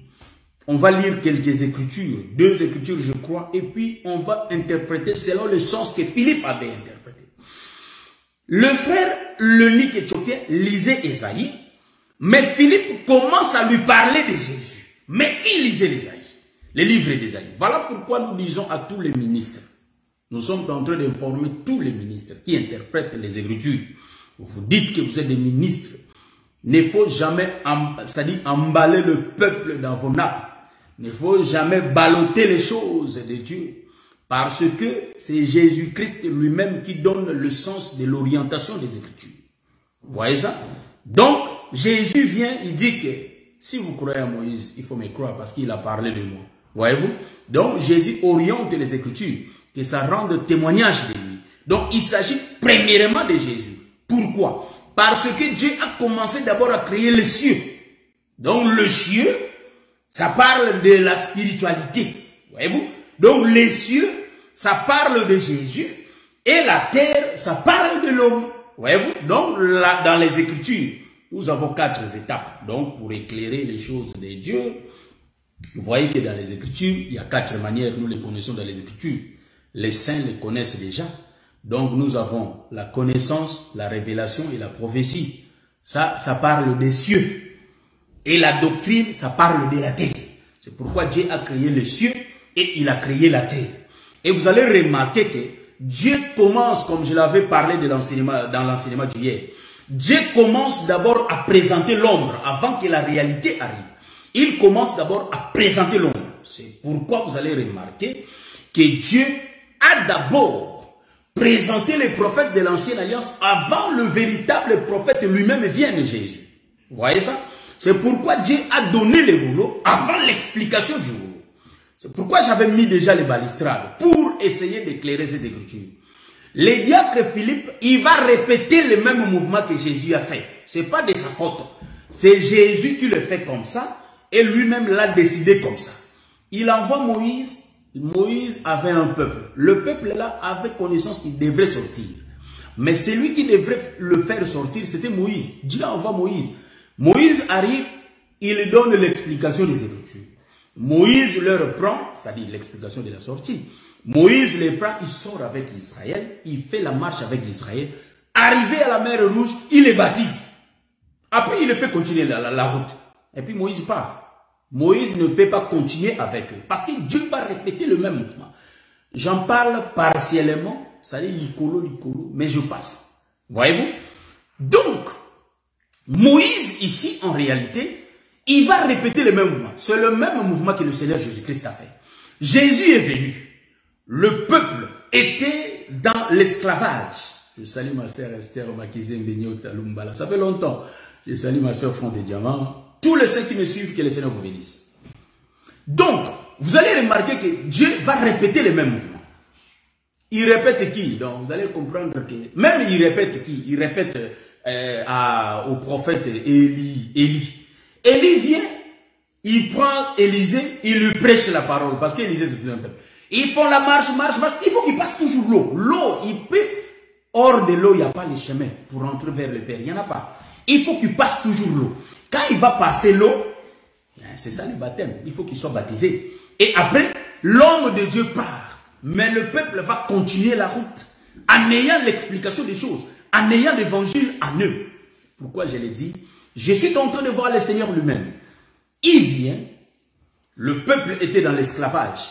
on va lire quelques écritures, 2 écritures je crois, et puis on va interpréter selon le sens que Philippe avait interprété. Le frère l'eunuque éthiopien lisait Ésaïe, mais Philippe commence à lui parler de Jésus. Mais il lisait l'Ésaïe, les livres d'Ésaïe. Voilà pourquoi nous disons à tous les ministres, nous sommes en train d'informer tous les ministres qui interprètent les Écritures. Vous dites que vous êtes des ministres. Il ne faut jamais emballer le peuple dans vos nappes. Il ne faut jamais balloter les choses de Dieu. Parce que c'est Jésus-Christ lui-même qui donne le sens de l'orientation des Écritures. Vous voyez ça? Donc, Jésus vient, il dit que si vous croyez à Moïse, il faut me croire parce qu'il a parlé de moi. Voyez-vous? Donc, Jésus oriente les Écritures, que ça rende témoignage de lui. Donc, il s'agit premièrement de Jésus. Pourquoi? Parce que Dieu a commencé d'abord à créer les cieux. Donc, le cieux, ça parle de la spiritualité. Voyez-vous? Donc, les cieux, ça parle de Jésus. Et la terre, ça parle de l'homme. Voyez-vous? Donc, là, dans les Écritures, nous avons 4 étapes. Donc, pour éclairer les choses de Dieu, vous voyez que dans les Écritures, il y a 4 manières, nous les connaissons dans les Écritures. Les saints les connaissent déjà. Donc, nous avons la connaissance, la révélation et la prophétie. Ça parle des cieux. Et la doctrine, ça parle de la terre. C'est pourquoi Dieu a créé les cieux et il a créé la terre. Et vous allez remarquer que Dieu commence, comme je l'avais parlé dans l'enseignement d'hier, Dieu commence d'abord à présenter l'ombre avant que la réalité arrive. Il commence d'abord à présenter l'ombre. C'est pourquoi vous allez remarquer que Dieu a d'abord présenté les prophètes de l'Ancienne Alliance avant le véritable prophète lui-même vienne, Jésus. Vous voyez ça? C'est pourquoi Dieu a donné les rouleaux avant l'explication du rouleau. C'est pourquoi j'avais mis déjà les balustrades pour essayer d'éclairer cette écriture. Le diacre Philippe, il va répéter le même mouvement que Jésus a fait. Ce n'est pas de sa faute. C'est Jésus qui le fait comme ça et lui-même l'a décidé comme ça. Il envoie Moïse. Moïse avait un peuple. Le peuple là avait connaissance qu'il devrait sortir. Mais celui qui devrait le faire sortir, c'était Moïse. Dieu envoie Moïse. Moïse arrive, il donne l'explication des Écritures. Moïse leur prend, c'est-à-dire l'explication de la sortie. Moïse les prend, il sort avec Israël, il fait la marche avec Israël. Arrivé à la mer Rouge, il les baptise. Après, il les fait continuer la route. Et puis Moïse part. Moïse ne peut pas continuer avec eux. Parce que Dieu va répéter le même mouvement. J'en parle partiellement, c'est-à-dire l'icolo, mais je passe. Voyez-vous? Donc, Moïse ici, en réalité, il va répéter le même mouvement. C'est le même mouvement que le Seigneur Jésus-Christ a fait. Jésus est venu. Le peuple était dans l'esclavage. Je salue ma sœur Esther Makizé Mbegno Talumbala. Ça fait longtemps. Je salue ma sœur Front des Diamants. Tous les saints qui me suivent, que le Seigneur vous bénisse. Donc, vous allez remarquer que Dieu va répéter les mêmes mouvements. Il répète qui? Donc, vous allez comprendre que... Même il répète qui? Il répète au prophète Élie. Élie vient, il prend Élisée, il lui prêche la parole. Parce qu'Élisée, c'est un peuple. Ils font la marche. Il faut qu'il passe toujours l'eau. L'eau, il peut... Hors de l'eau, il n'y a pas les chemins pour entrer vers le Père. Il n'y en a pas. Il faut qu'il passe toujours l'eau. Quand il va passer l'eau, c'est ça le baptême. Il faut qu'il soit baptisé. Et après, l'homme de Dieu part. Mais le peuple va continuer la route en ayant l'explication des choses, en ayant l'évangile en eux. Pourquoi je l'ai dit? Je suis en train de voir le Seigneur lui-même. Il vient, le peuple était dans l'esclavage.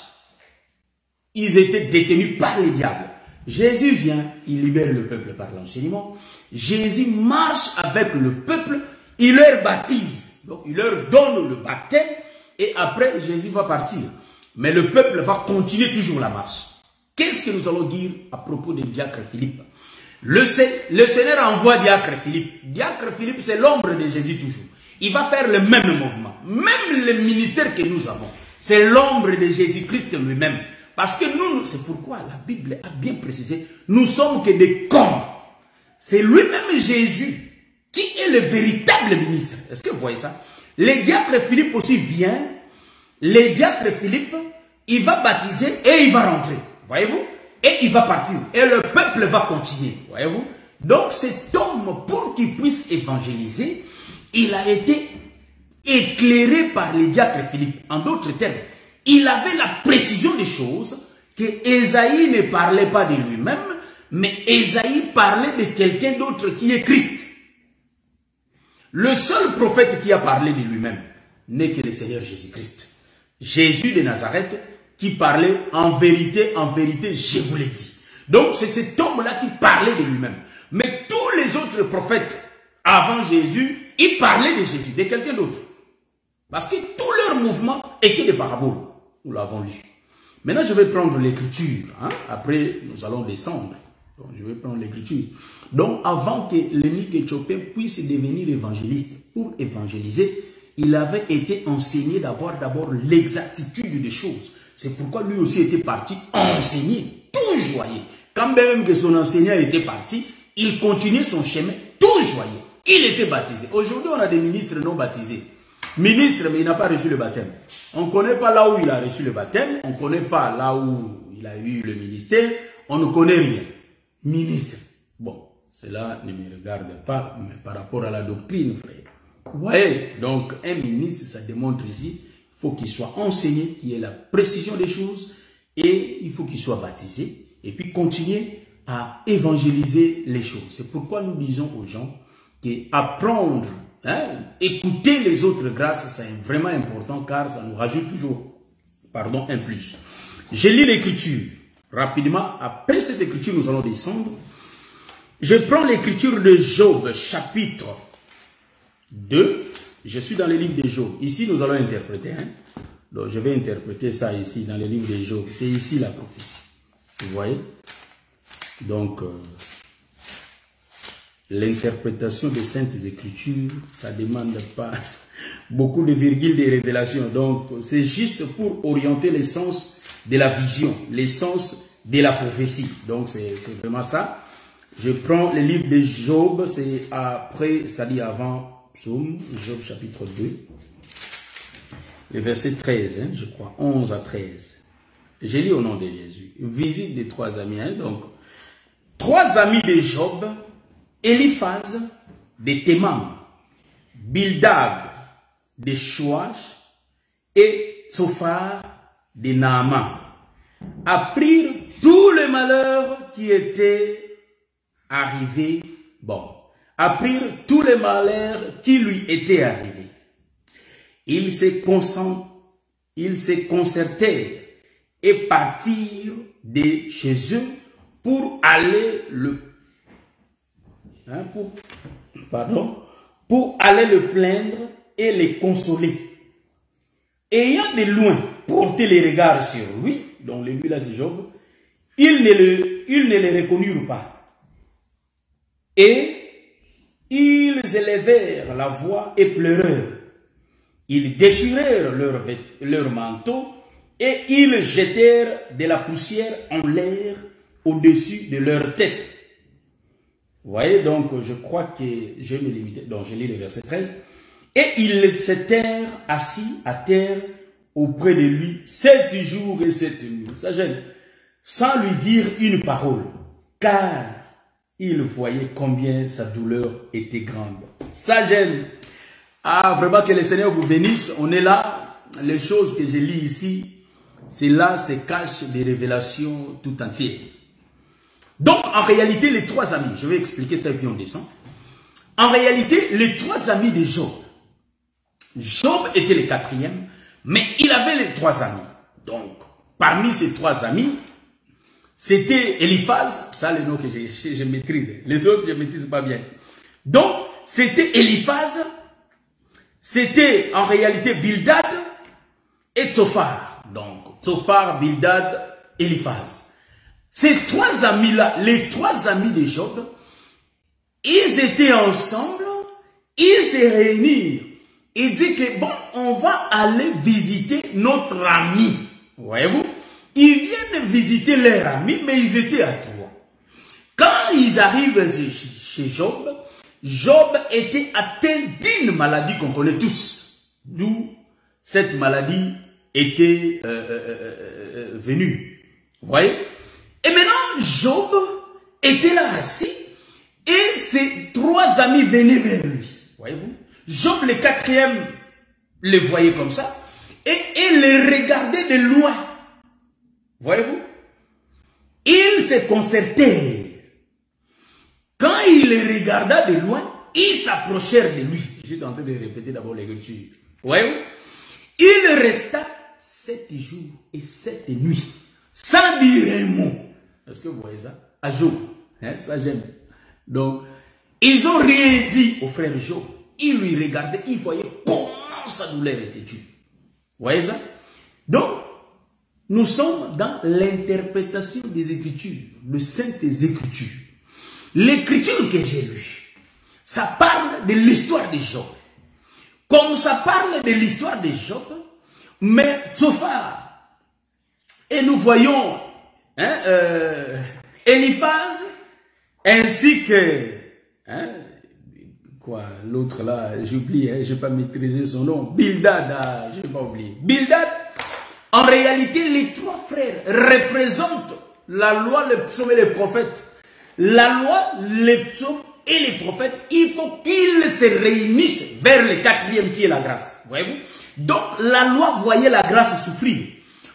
Ils étaient détenus par les diables. Jésus vient, il libère le peuple par l'enseignement. Jésus marche avec le peuple, il leur baptise. Donc il leur donne le baptême et après Jésus va partir. Mais le peuple va continuer toujours la marche. Qu'est-ce que nous allons dire à propos de Diacre Philippe? Le Seigneur envoie Diacre Philippe. Diacre Philippe, c'est l'ombre de Jésus toujours. Il va faire le même mouvement. Même le ministère que nous avons, c'est l'ombre de Jésus-Christ lui-même. Parce que nous, c'est pourquoi la Bible a bien précisé, nous sommes que des cons. C'est lui-même Jésus qui est le véritable ministre. Est-ce que vous voyez ça? Le diacre Philippe aussi vient. Le diacre Philippe, il va baptiser et il va rentrer. Voyez-vous? Et il va partir. Et le peuple va continuer. Voyez-vous? Donc cet homme, pour qu'il puisse évangéliser, il a été éclairé par le diacre Philippe. En d'autres termes, il avait la précision des choses que Ésaïe ne parlait pas de lui-même, mais Ésaïe parlait de quelqu'un d'autre qui est Christ. Le seul prophète qui a parlé de lui-même n'est que le Seigneur Jésus-Christ. Jésus de Nazareth qui parlait en vérité, je vous l'ai dit. Donc c'est cet homme-là qui parlait de lui-même. Mais tous les autres prophètes avant Jésus, ils parlaient de Jésus, de quelqu'un d'autre. Parce que tout leur mouvement était des paraboles. Nous l'avons lu. Maintenant, je vais prendre l'écriture. Hein? Après, nous allons descendre. Donc, je vais prendre l'écriture. Donc, avant que l'unique Éthiopien puisse devenir évangéliste, pour évangéliser, il avait été enseigné d'avoir d'abord l'exactitude des choses. C'est pourquoi lui aussi était parti enseigner, tout joyeux. Quand même que son enseignant était parti, il continuait son chemin, tout joyeux. Il était baptisé. Aujourd'hui, on a des ministres non baptisés. Ministre, mais il n'a pas reçu le baptême. On ne connaît pas là où il a reçu le baptême. On ne connaît pas là où il a eu le ministère. On ne connaît rien. Ministre. Bon, cela ne me regarde pas, mais par rapport à la doctrine, frère. Vous voyez, donc un ministre, ça démontre ici, il faut qu'il soit enseigné, qu'il ait la précision des choses, et il faut qu'il soit baptisé, et puis continuer à évangéliser les choses. C'est pourquoi nous disons aux gens qu'apprendre, écouter les autres grâces, c'est vraiment important, car ça nous rajoute toujours, un plus. Je lis l'écriture rapidement. Après cette écriture, nous allons descendre. Je prends l'écriture de Job, chapitre 2. Je suis dans le livre de Job. Ici, nous allons interpréter. Donc, je vais interpréter ça ici, dans le livre de Job. C'est ici la prophétie. Vous voyez? Donc, l'interprétation des Saintes Écritures, ça ne demande pas beaucoup de virgules de révélations. Donc, c'est juste pour orienter les sens de la vision, les sens de la prophétie. Donc, c'est vraiment ça. Je prends le livre de Job, c'est après, c'est-à-dire avant Psaume, Job chapitre 2, le verset 13, je crois, 11 à 13. Je lis au nom de Jésus. Visite des trois amis. Donc, trois amis de Job, Eliphaz de Théman, Bildad de Shoash et Tsophar de Naaman, apprirent tout le malheur qui était arrivé, apprirent tout le malheur qui lui était arrivé. Ils se concertèrent et partirent de chez eux pour aller pour aller le plaindre et les consoler. Ayant de loin porté les regards sur lui, donc lui là c'est Job, ils ne le reconnurent pas. Et ils élevèrent la voix et pleurèrent. Ils déchirèrent leur manteau et ils jetèrent de la poussière en l'air au-dessus de leur tête. Vous voyez, donc je crois que je vais me limiter. Donc je lis le verset 13. Et ils s'étaient assis à terre auprès de lui 7 jours et 7 nuits. Ça gêne. Sans lui dire une parole. Car il voyait combien sa douleur était grande. Ça gêne. Ah, vraiment que le Seigneur vous bénisse. On est là. Les choses que je lis ici, c'est là, se cachent des révélations tout entières. Donc, en réalité, les trois amis, je vais expliquer ça et puis on descend. En réalité, les trois amis de Job. Job était le quatrième, mais il avait les trois amis. Donc, parmi ces trois amis, c'était Eliphaz, ça le nom que je maîtrise. Les autres, je ne maîtrise pas bien. Donc, c'était Eliphaz, c'était en réalité Bildad et Tsophar. Donc, Tsophar, Bildad, Eliphaz. Ces trois amis-là, les trois amis de Job, ils étaient ensemble, ils se réunirent. Ils disent que bon, on va aller visiter notre ami. Voyez-vous? Ils viennent visiter leur ami, mais ils étaient à trois. Quand ils arrivent chez Job, Job était atteint d'une maladie qu'on connaît tous. D'où cette maladie était venue. Vous voyez? Et maintenant, Job était là assis et ses trois amis venaient vers lui. Voyez-vous? Job, le quatrième, les voyait comme ça et les regardait de loin. Voyez-vous? Il se concertait. Quand il les regarda de loin, ils s'approchèrent de lui. Je suis en train de répéter d'abord l'écriture. Voyez-vous? Il resta 7 jours et 7 nuits sans dire un mot. Est-ce que vous voyez ça? À Job. Hein? Ça j'aime. Donc, ils n'ont rien dit au frère Job. Ils lui regardaient, ils voyaient comment sa douleur était due. Vous voyez ça? Donc, nous sommes dans l'interprétation des Écritures, de Saintes Écritures. L'écriture que j'ai lue, ça parle de l'histoire de Job. Comme ça parle de l'histoire de Job, mais Tsophar, et nous voyons Eliphaz, ainsi que, quoi, l'autre là, j'oublie, je n'ai pas maîtrisé son nom, Bildad, je n'ai pas oublié. Bildad, en réalité, les trois frères représentent la loi, le psaume et les prophètes. La loi, les psaumes et les prophètes, il faut qu'ils se réunissent vers le quatrième qui est la grâce. Voyez-vous? Donc, la loi voyait la grâce souffrir.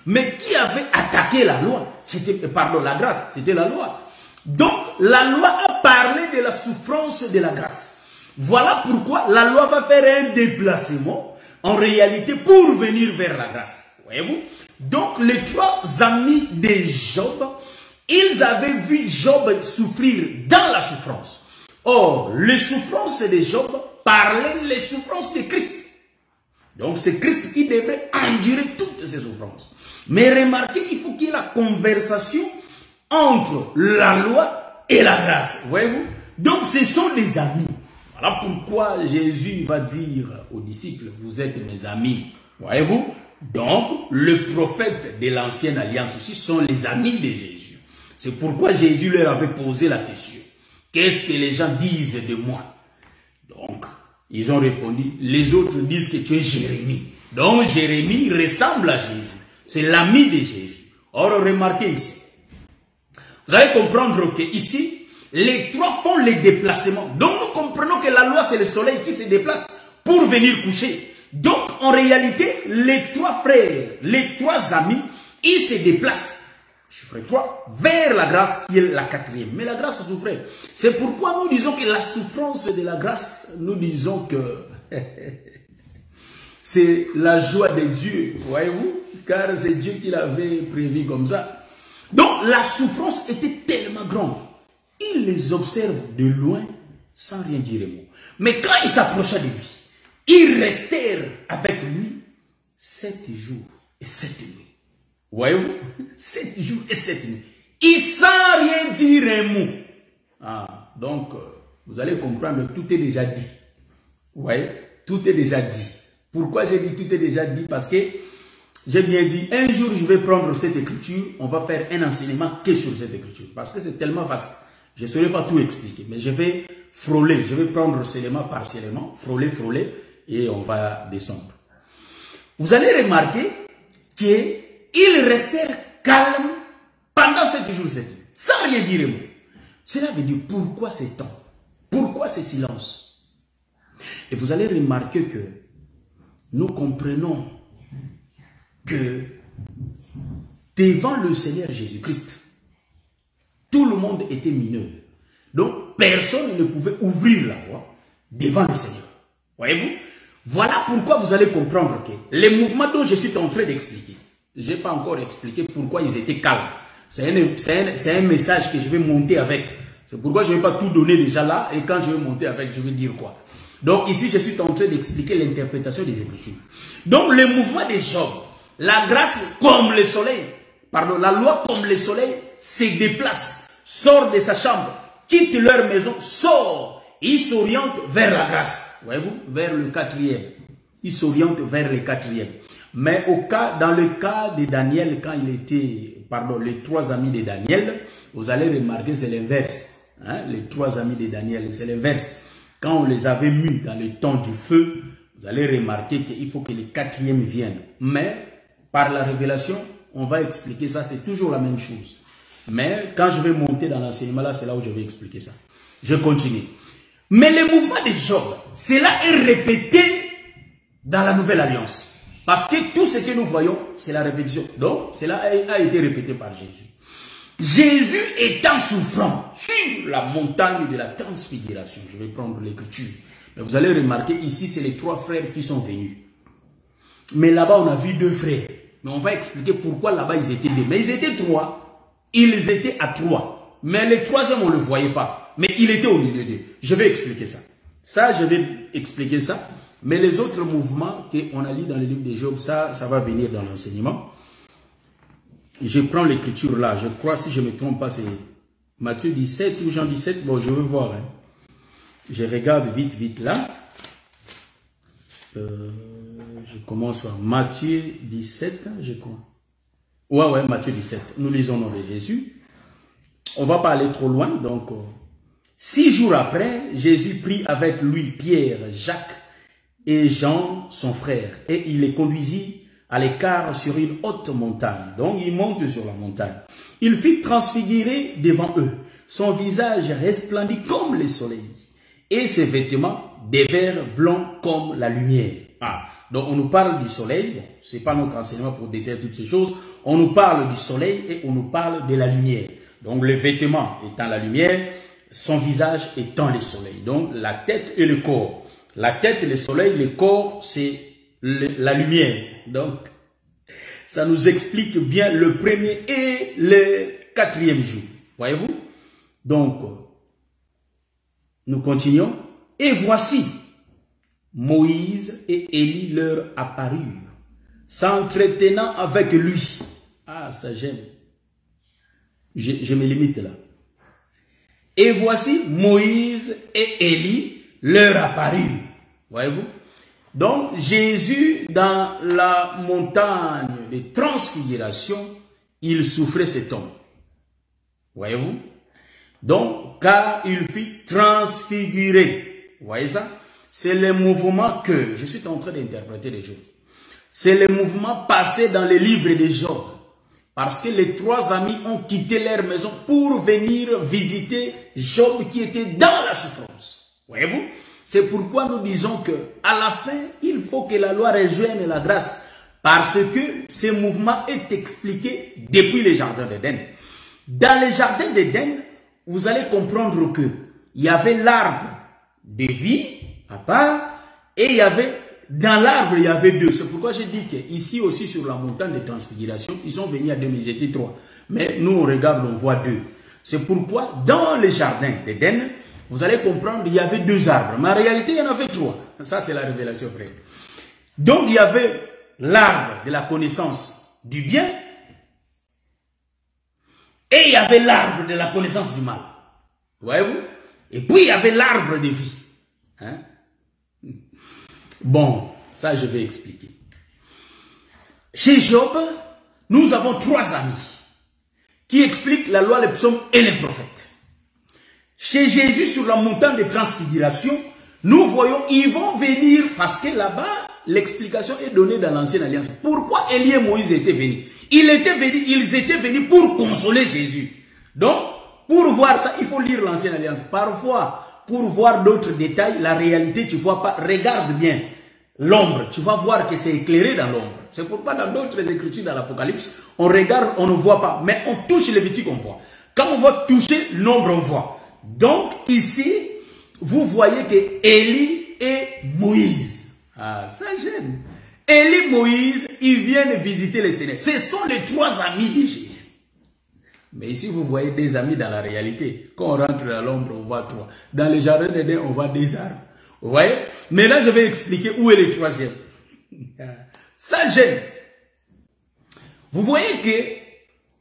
Mais qui avait attaqué la loi? C'était, pardon, la grâce, c'était la loi. Donc, la loi a parlé de la souffrance de la grâce. Voilà pourquoi la loi va faire un déplacement, en réalité, pour venir vers la grâce. Voyez-vous? Donc, les trois amis de Job, ils avaient vu Job souffrir dans la souffrance. Or, les souffrances de Job parlaient les souffrances de Christ. Donc, c'est Christ qui devrait endurer toutes ces souffrances. Mais remarquez, il faut qu'il y ait la conversation entre la loi et la grâce. Voyez-vous? Donc, ce sont des amis. Voilà pourquoi Jésus va dire aux disciples, vous êtes mes amis. Voyez-vous? Donc, le prophète de l'ancienne alliance aussi sont les amis de Jésus. C'est pourquoi Jésus leur avait posé la question. Qu'est-ce que les gens disent de moi? Donc, ils ont répondu, les autres disent que tu es Jérémie. Donc, Jérémie ressemble à Jésus. C'est l'ami de Jésus. Or, remarquez ici. Vous allez comprendre que ici, les trois font les déplacements. Donc, nous comprenons que la loi, c'est le soleil qui se déplace pour venir coucher. Donc, en réalité, les trois frères, les trois amis, ils se déplacent. Chiffre 3, vers la grâce qui est la quatrième. Mais la grâce souffrait. C'est pourquoi nous disons que la souffrance de la grâce, nous disons que c'est la joie de Dieu, voyez-vous, car c'est Dieu qui l'avait prévu comme ça. Donc la souffrance était tellement grande. Il les observe de loin sans rien dire un mot. Mais quand il s'approcha de lui, ils restèrent avec lui 7 jours et 7 nuits. Voyez-vous? 7 jours et 7 nuits. Et sans rien dire un mot. Ah, donc, vous allez comprendre, tout est déjà dit. Vous voyez? Tout est déjà dit. Pourquoi j'ai dit tout est déjà dit? Parce que j'ai bien dit, un jour je vais prendre cette écriture, on va faire un enseignement que sur cette écriture. Parce que c'est tellement vaste. Je ne saurais pas tout expliquer, mais je vais frôler, je vais prendre seulement partiellement, frôler, et on va descendre. Vous allez remarquer que ils restèrent calmes pendant 7 jours, 7 nuits, sans rien dire un mot. Cela veut dire pourquoi ces temps? Pourquoi ces silences? Et vous allez remarquer que nous comprenons que devant le Seigneur Jésus-Christ, tout le monde était mineur. Donc personne ne pouvait ouvrir la voie devant le Seigneur. Voyez-vous? Voilà pourquoi vous allez comprendre que les mouvements dont je suis en train d'expliquer, je n'ai pas encore expliqué pourquoi ils étaient calmes. C'est un message que je vais monter avec. C'est pourquoi je ne vais pas tout donner déjà là. Et quand je vais monter avec, je vais dire quoi. Donc ici, je suis en train d'expliquer l'interprétation des Écritures. Donc le mouvement de Job, La grâce comme le soleil, pardon, la loi comme le soleil se déplace, sort de sa chambre, quitte leur maison, sort. Il s'oriente vers la grâce. Voyez-vous, vers le quatrième. Il s'oriente vers le quatrième. Mais dans le cas de Daniel, quand il était, pardon, les trois amis de Daniel, vous allez remarquer, c'est l'inverse. Hein? Les trois amis de Daniel, c'est l'inverse. Quand on les avait mis dans le temps du feu, vous allez remarquer qu'il faut que les quatrièmes viennent. Mais, par la révélation, on va expliquer ça, c'est toujours la même chose. Mais, quand je vais monter dans l'enseignement, là, c'est là où je vais expliquer ça. Je continue. Mais le mouvement de Job, cela est répété dans la Nouvelle Alliance. Parce que tout ce que nous voyons, c'est la répétition. Donc, cela a été répété par Jésus. Jésus étant souffrant sur la montagne de la transfiguration. Je vais prendre l'écriture. Mais vous allez remarquer, ici, c'est les trois frères qui sont venus. Mais là-bas, on a vu deux frères. Mais on va expliquer pourquoi là-bas, ils étaient deux. Mais ils étaient trois. Ils étaient à trois. Mais le troisième, on ne le voyait pas. Mais il était au milieu d'eux. Je vais expliquer ça. Ça, je vais expliquer ça. Mais les autres mouvements qu'on a lu dans le livre de Job, ça va venir dans l'enseignement. Je prends l'écriture là. Je crois, si je ne me trompe pas, c'est Matthieu 17 ou Jean 17. Bon, je veux voir. Hein. Je regarde vite là. Je commence par Matthieu 17, je crois. Ouais, Matthieu 17. Nous lisons le nom de Jésus. On ne va pas aller trop loin. Donc, 6 jours après, Jésus prit avec lui Pierre, Jacques et Jean, son frère, et il les conduisit à l'écart sur une haute montagne. Donc, il monte sur la montagne. Il fit transfigurer devant eux. Son visage resplendit comme le soleil, et ses vêtements des verres blancs comme la lumière. Ah, donc on nous parle du soleil. Bon, ce n'est pas notre enseignement pour détailler toutes ces choses. On nous parle du soleil et on nous parle de la lumière. Donc, le vêtement étant la lumière, son visage étant le soleil. Donc, la tête et le corps. La tête, le soleil, le corps, c'est la lumière. Donc, ça nous explique bien le premier et le quatrième jour. Voyez-vous? Donc, nous continuons. Et voici, Moïse et Élie leur apparurent, s'entretenant avec lui. Ah, ça j'aime. Je me limite là. Et voici, Moïse et Élie leur apparurent. Voyez-vous? Donc, Jésus, dans la montagne de transfiguration, il souffrait cet homme. Voyez-vous? Donc, car il fut transfiguré. Vous voyez ça? C'est le mouvement que, je suis en train d'interpréter les choses. C'est le mouvement passé dans les livres de Job. Parce que les trois amis ont quitté leur maison pour venir visiter Job qui était dans la souffrance. Voyez-vous? C'est pourquoi nous disons que à la fin, il faut que la loi rejoigne la grâce. Parce que ce mouvement est expliqué depuis les jardins d'Éden. Dans les jardins d'Éden, vous allez comprendre que il y avait l'arbre de vie à part et il y avait, dans l'arbre, il y avait deux. C'est pourquoi j'ai dit qu'ici aussi sur la montagne de transfiguration, ils sont venus à deux, mais ils étaient trois. Mais nous, on regarde, on voit deux. C'est pourquoi dans les jardins d'Éden, vous allez comprendre qu'il y avait deux arbres. Mais en réalité, il y en avait trois. Ça, c'est la révélation, frère. Donc, il y avait l'arbre de la connaissance du bien. Et il y avait l'arbre de la connaissance du mal. Voyez-vous? Et puis, il y avait l'arbre de vie. Hein? Bon, ça, je vais expliquer. Chez Job, nous avons trois amis qui expliquent la loi, les psaumes et les prophètes. Chez Jésus, sur la montagne de transfiguration, nous voyons, ils vont venir, parce que là-bas, l'explication est donnée dans l'ancienne alliance. Pourquoi Élie et Moïse étaient venus? Ils étaient venus pour consoler Jésus. Donc, pour voir ça, il faut lire l'ancienne alliance. Parfois, pour voir d'autres détails, la réalité, tu ne vois pas. Regarde bien l'ombre, tu vas voir que c'est éclairé dans l'ombre. C'est pourquoi dans d'autres écritures dans l'Apocalypse, on regarde, on ne voit pas. Mais on touche Lévitique, on voit. Quand on va toucher l'ombre, on voit. Donc, ici, vous voyez que Élie et Moïse. Ah, ça gêne. Élie, Moïse, ils viennent visiter les Seigneurs. Ce sont les trois amis de Jésus. Mais ici, vous voyez des amis dans la réalité. Quand on rentre dans l'ombre, on voit trois. Dans le jardin d'Éden, on voit des arbres. Vous voyez? Mais là, je vais expliquer où est le troisième. Ça gêne. Vous voyez que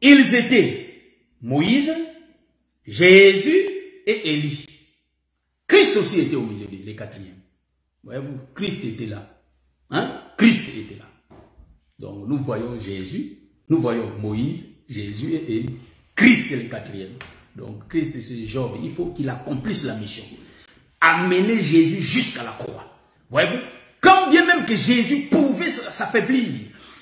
ils étaient Moïse, Jésus et Élie. Christ aussi était au milieu, les quatrièmes. Voyez-vous, Christ était là. Hein? Christ était là. Donc nous voyons Jésus, nous voyons Moïse, Jésus et Élie. Christ est le quatrième. Donc Christ c'est Job, il faut qu'il accomplisse la mission. Amener Jésus jusqu'à la croix. Voyez-vous, quand bien même que Jésus pouvait s'affaiblir,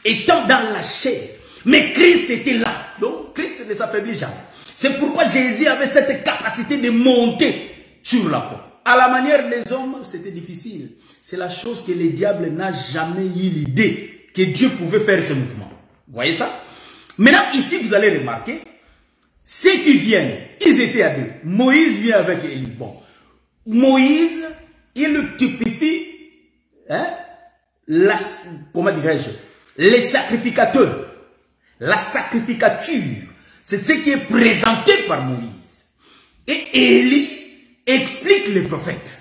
étant dans la chair, mais Christ était là. Donc Christ ne s'affaiblit jamais. C'est pourquoi Jésus avait cette capacité de monter sur la croix. À la manière des hommes, c'était difficile. C'est la chose que le diable n'a jamais eu l'idée que Dieu pouvait faire ce mouvement. Vous voyez ça? Maintenant, ici, vous allez remarquer, ceux qui viennent, ils étaient à deux. Moïse vient avec Élie. Bon, Moïse, il typifie, hein, comment dirais-je, les sacrificateurs. La sacrificature, c'est ce qui est présenté par Moïse. Et Élie explique les prophètes.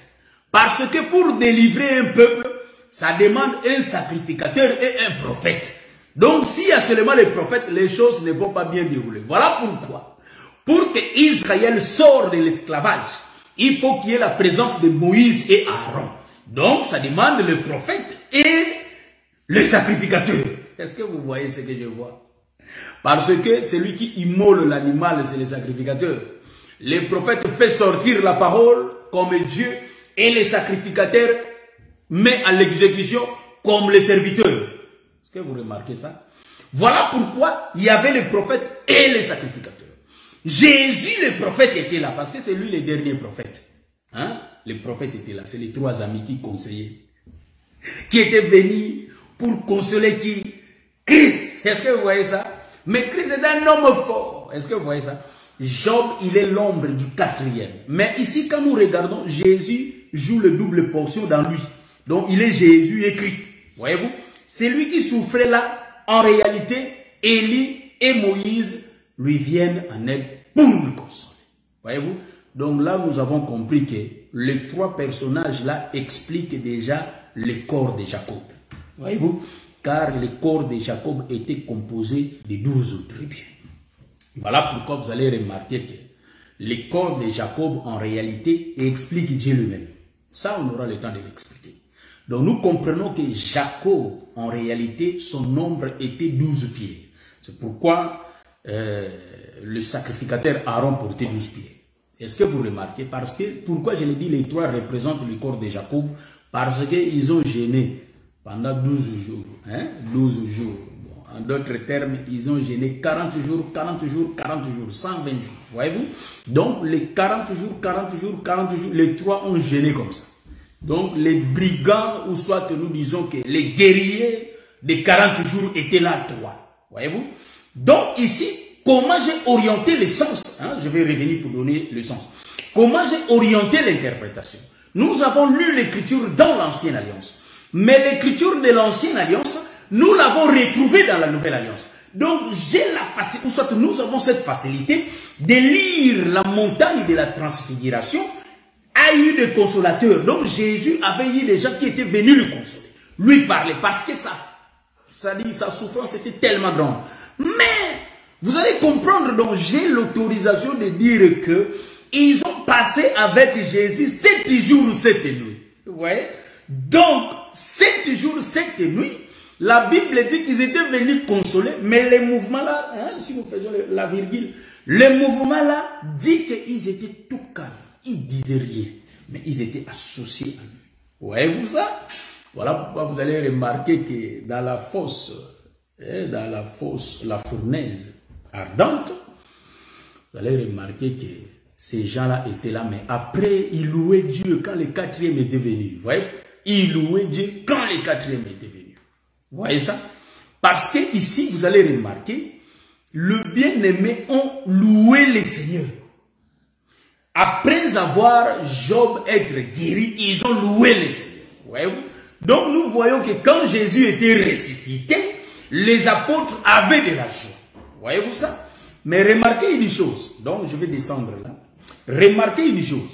Parce que pour délivrer un peuple, ça demande un sacrificateur et un prophète. Donc s'il y a seulement les prophètes, les choses ne vont pas bien dérouler. Voilà pourquoi. Pour que Israël sorte de l'esclavage, il faut qu'il y ait la présence de Moïse et Aaron. Donc ça demande le prophète et le sacrificateur. Est-ce que vous voyez ce que je vois? Parce que celui qui immole l'animal, c'est le sacrificateur. Le prophète fait sortir la parole comme Dieu et le sacrificateur met à l'exécution comme le serviteur. Est-ce que vous remarquez ça? Voilà pourquoi il y avait les prophètes et les sacrificateurs. Jésus, le prophète, était là parce que c'est lui le dernier prophète. Hein? Les prophètes étaient là. C'est les trois amis qui conseillaient. Qui étaient venus pour consoler qui? Christ. Est-ce que vous voyez ça? Mais Christ est un homme fort. Est-ce que vous voyez ça? Job, il est l'ombre du quatrième. Mais ici, quand nous regardons, Jésus joue le double portion dans lui. Donc, il est Jésus et Christ. Voyez-vous? C'est lui qui souffrait là. En réalité, Élie et Moïse lui viennent en aide pour le consoler. Voyez-vous? Donc là, nous avons compris que les trois personnages-là expliquent déjà le corps de Jacob. Voyez-vous? Car le corps de Jacob était composé de 12 tribus. Voilà pourquoi vous allez remarquer que le corps de Jacob, en réalité, explique Dieu lui-même. Ça, on aura le temps de l'expliquer. Donc, nous comprenons que Jacob, en réalité, son nombre était 12 pieds. C'est pourquoi le sacrificateur Aaron portait 12 pieds. Est-ce que vous remarquez? Parce que, pourquoi je l'ai dit, les trois représentent le corps de Jacob? Parce qu'ils ont gêné pendant 12 jours. Hein? 12 jours. Bon, en d'autres termes, ils ont gêné 40 jours, 40 jours, 40 jours, 120 jours. Voyez-vous? Donc, les 40 jours, 40 jours, 40 jours, les trois ont gêné comme ça. Donc, les brigands, ou soit nous disons que les guerriers des 40 jours étaient là, trois. Voyez-vous? Donc, ici, comment j'ai orienté les sens? Hein? Je vais revenir pour donner le sens. Comment j'ai orienté l'interprétation? Nous avons lu l'écriture dans l'Ancienne Alliance. Mais l'écriture de l'Ancienne Alliance, nous l'avons retrouvée dans la Nouvelle Alliance. Donc, j'ai la facilité, ou soit nous avons cette facilité de lire la montagne de la transfiguration a eu des consolateurs. Donc, Jésus avait eu des gens qui étaient venus le consoler, lui parler, parce que sa souffrance était tellement grande. Mais, vous allez comprendre, donc j'ai l'autorisation de dire que ils ont passé avec Jésus 7 jours, 7 nuits. Vous voyez? Donc, 7 jours, 7 nuits, la Bible dit qu'ils étaient venus consoler, mais les mouvements là, hein, si nous faisons la virgule, le mouvement là dit qu'ils étaient tout calmes, ils ne disaient rien, mais ils étaient associés à lui. Voyez-vous ça? Voilà pourquoi vous allez remarquer que dans la fosse, la fournaise ardente, vous allez remarquer que ces gens-là étaient là, mais après, ils louaient Dieu quand le quatrième était venu. Vous voyez? Ils louaient Dieu quand le quatrième était venu. Vous voyez ça? Parce que ici, vous allez remarquer, le bien-aimé ont loué le Seigneur. Après avoir Job être guéri, ils ont loué le Seigneur. Voyez-vous? Donc nous voyons que quand Jésus était ressuscité, les apôtres avaient de la joie. Voyez-vous ça? Mais remarquez une chose. Donc je vais descendre là. Remarquez une chose.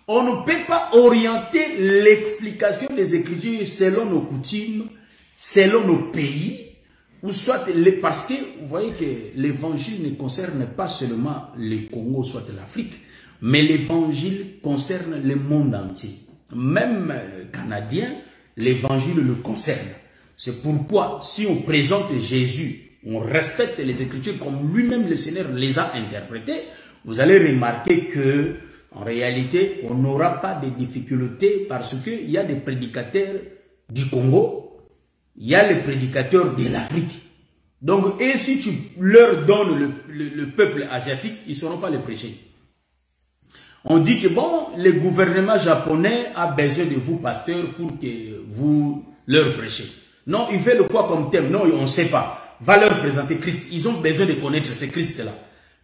On ne peut pas orienter l'explication des Écritures selon nos coutumes, selon nos pays, ou soit parce que vous voyez que l'évangile ne concerne pas seulement le Congo, soit l'Afrique, mais l'évangile concerne le monde entier. Même canadien, l'évangile le concerne. C'est pourquoi, si on présente Jésus, on respecte les Écritures comme lui-même le Seigneur les a interprétées, vous allez remarquer que, en réalité, on n'aura pas de difficultés parce qu'il y a des prédicateurs du Congo, il y a les prédicateurs de l'Afrique. Donc, et si tu leur donnes le peuple asiatique, ils ne sauront pas le prêcher. On dit que bon, le gouvernement japonais a besoin de vous, pasteurs, pour que vous leur prêchez. Non, il fait le quoi comme thème? Non, on ne sait pas. Va leur présenter Christ. Ils ont besoin de connaître ce Christ-là.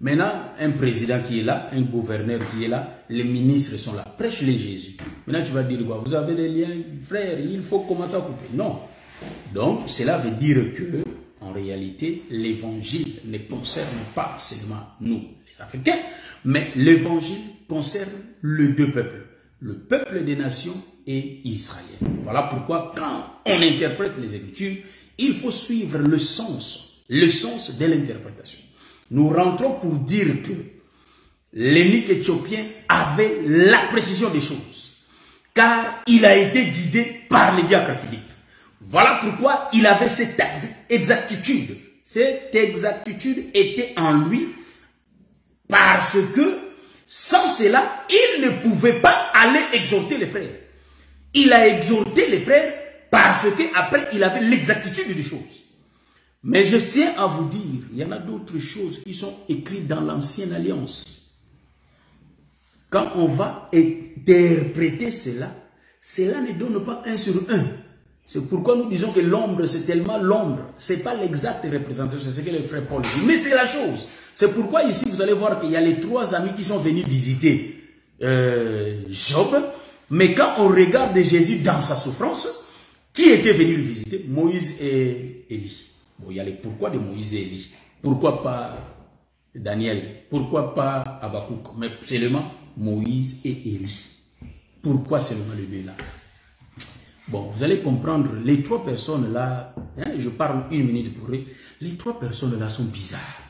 Maintenant, un président qui est là, un gouverneur qui est là, les ministres sont là. Prêche-les Jésus. Maintenant, tu vas dire quoi? Vous avez des liens, frère, il faut commencer à couper. Non. Donc, cela veut dire que, en réalité, l'évangile ne concerne pas seulement nous, les Africains, mais l'évangile concerne les deux peuples, le peuple des nations et Israël. Voilà pourquoi, quand on interprète les Écritures, il faut suivre le sens de l'interprétation. Nous rentrons pour dire que l'énigme éthiopien avait la précision des choses, car il a été guidé par le diacre Philippe. Voilà pourquoi il avait cette exactitude. Cette exactitude était en lui parce que sans cela, il ne pouvait pas aller exhorter les frères. Il a exhorté les frères parce qu'après, il avait l'exactitude des choses. Mais je tiens à vous dire, il y en a d'autres choses qui sont écrites dans l'Ancienne Alliance. Quand on va interpréter cela, cela ne donne pas 1 sur 1. C'est pourquoi nous disons que l'ombre, c'est tellement l'ombre. Ce n'est pas l'exacte représentation, c'est ce que le frère Paul dit. Mais c'est la chose. C'est pourquoi ici, vous allez voir qu'il y a les 3 amis qui sont venus visiter Job. Mais quand on regarde Jésus dans sa souffrance, qui était venu le visiter? Moïse et Élie. Bon, il y a les pourquoi de Moïse et Élie. Pourquoi pas Daniel? Pourquoi pas Habakkuk? Mais seulement Moïse et Élie. Pourquoi seulement les deux là? Bon, vous allez comprendre, les 3 personnes là, hein, je parle 1 minute pour eux, les 3 personnes là sont bizarres.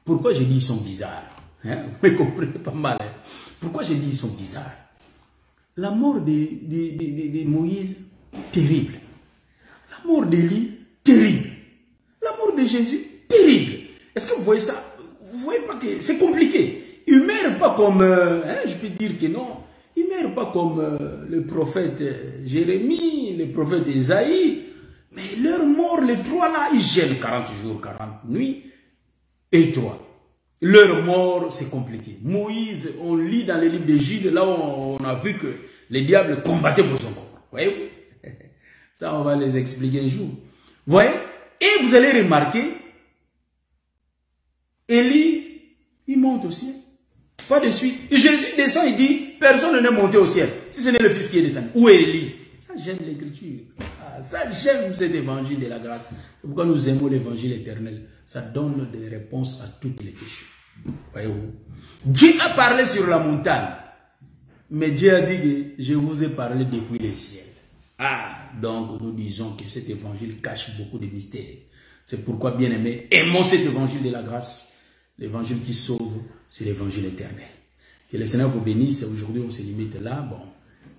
Pourquoi je dis ils sont bizarres? Hein? Vous me comprenez pas mal. Hein? Pourquoi je dis ils sont bizarres? La mort de Moïse, terrible. La mort d'Élie, terrible. La mort de Jésus, terrible. Est-ce que vous voyez ça? Vous voyez pas que c'est compliqué. Ils ne meurent pas comme, hein, je peux dire que non. Ils ne meurent pas comme le prophète Jérémie, le prophète Isaïe. Mais leur mort, les 3 là, ils gênent 40 jours, 40 nuits. Et 3. Leur mort, c'est compliqué. Moïse, on lit dans les livres de Jude, là où on a vu que les diables combattaient pour son corps. Voyez-vous? Ça, on va les expliquer un jour. Voyez? Et vous allez remarquer, Élie, il monte au ciel. Pas de suite. Jésus descend, il dit, personne n'est monté au ciel. Si ce n'est le Fils qui est descendu. Où est Élie? Ça, j'aime l'écriture. Ah, ça, j'aime cet évangile de la grâce. C'est pourquoi nous aimons l'évangile éternel. Ça donne des réponses à toutes les questions. Voyez-vous? Dieu a parlé sur la montagne. Mais Dieu a dit que je vous ai parlé depuis le ciel. Ah, donc nous disons que cet évangile cache beaucoup de mystères. C'est pourquoi, bien aimé, aimons cet évangile de la grâce. L'évangile qui sauve, c'est l'évangile éternel. Que le Seigneur vous bénisse. Aujourd'hui, on se limite là. Bon,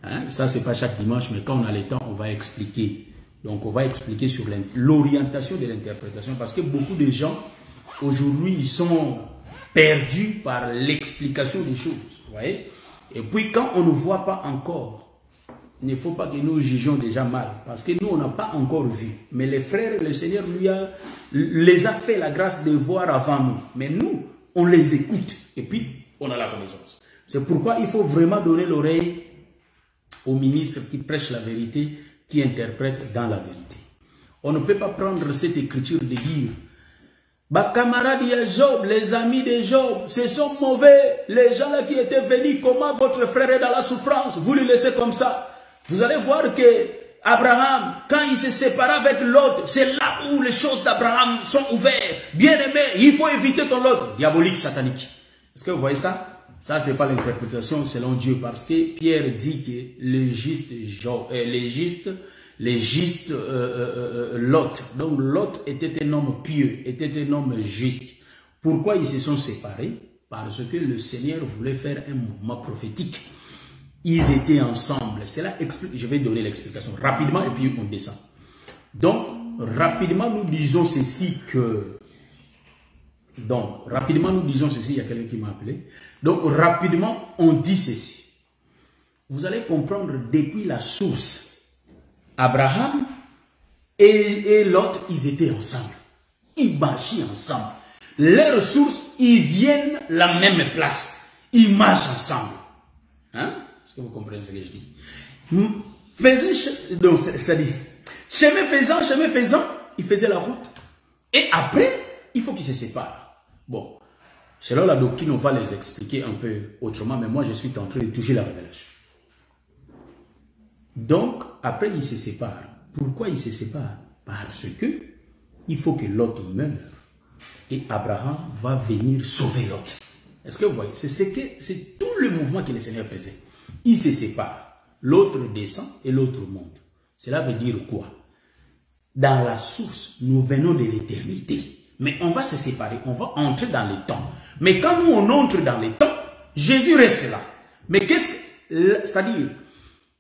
hein, ça, c'est pas chaque dimanche, mais quand on a le temps, on va expliquer. Donc, on va expliquer sur l'orientation de l'interprétation. Parce que beaucoup de gens, aujourd'hui, ils sont perdus par l'explication des choses. Vous voyez? Et puis, quand on ne voit pas encore, il ne faut pas que nous jugions déjà mal. Parce que nous, on n'a pas encore vu. Mais les frères, le Seigneur les a fait la grâce de voir avant nous. Mais nous, on les écoute. Et puis, on a la connaissance. C'est pourquoi il faut vraiment donner l'oreille aux ministres qui prêchent la vérité, qui interprètent dans la vérité. On ne peut pas prendre cette écriture de dire, bah, camarades de Job, les amis de Job, ce sont mauvais. Les gens là qui étaient venus, comment votre frère est dans la souffrance, vous le laissez comme ça. Vous allez voir que Abraham, quand il se sépara avec l'autre, c'est là où les choses d'Abraham sont ouvertes. Bien aimé, il faut éviter ton autre. Diabolique, satanique. Est-ce que vous voyez ça? Ça, ce n'est pas l'interprétation selon Dieu. Parce que Pierre dit que le juste les justes Lot. Donc Lot était un homme pieux, était un homme juste. Pourquoi ils se sont séparés? Parce que le Seigneur voulait faire un mouvement prophétique. Ils étaient ensemble. Cela explique, je vais donner l'explication rapidement et puis on descend. Donc, rapidement, nous disons ceci que... Donc, rapidement, nous disons ceci, il y a quelqu'un qui m'a appelé. Donc, rapidement, on dit ceci. Vous allez comprendre depuis la source. Abraham et Lot, ils étaient ensemble. Ils marchaient ensemble. Leurs sources, ils viennent la même place. Ils marchent ensemble. Hein? Est-ce que vous comprenez ce que je dis? Donc, c'est-à-dire, chemin faisant, ils faisaient la route. Et après, il faut qu'ils se séparent. Bon, selon la doctrine, on va les expliquer un peu autrement, mais moi, je suis en train de toucher la révélation. Donc, après, ils se séparent. Pourquoi ils se séparent? Parce que il faut que Lot meure. Et Abraham va venir sauver Lot. Est-ce que vous voyez? C'est tout le mouvement que le Seigneur faisait. Ils se séparent. L'autre descend et l'autre monte. Cela veut dire quoi? Dans la source, nous venons de l'éternité. Mais on va se séparer, on va entrer dans le temps. Mais quand nous, on entre dans le temps, Jésus reste là. Mais qu'est-ce que... C'est-à-dire,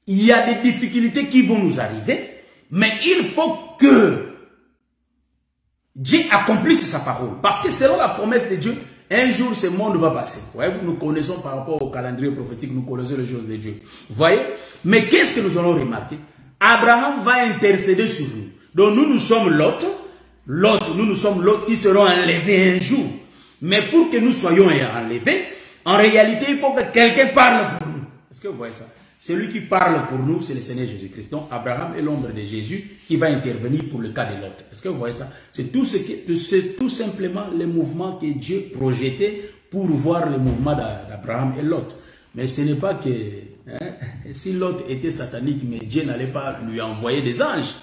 il y a des difficultés qui vont nous arriver, mais il faut que Dieu accomplisse sa parole. Parce que selon la promesse de Dieu, un jour ce monde va passer. Vous voyez, nous connaissons par rapport au calendrier prophétique, nous connaissons les choses de Dieu. Vous voyez? Mais qu'est-ce que nous allons remarquer? Abraham va intercéder sur nous. Donc nous sommes Lot. Nous sommes Lot qui seront enlevés un jour. Mais pour que nous soyons enlevés, en réalité, il faut que quelqu'un parle pour nous. Est-ce que vous voyez ça? Celui qui parle pour nous, c'est le Seigneur Jésus-Christ. Donc, Abraham est l'ombre de Jésus qui va intervenir pour le cas de Lot. Est-ce que vous voyez ça? C'est tout simplement le mouvement que Dieu projetait pour voir le mouvement d'Abraham et Lot. Mais ce n'est pas que... Hein, si Lot était satanique, mais Dieu n'allait pas lui envoyer des anges.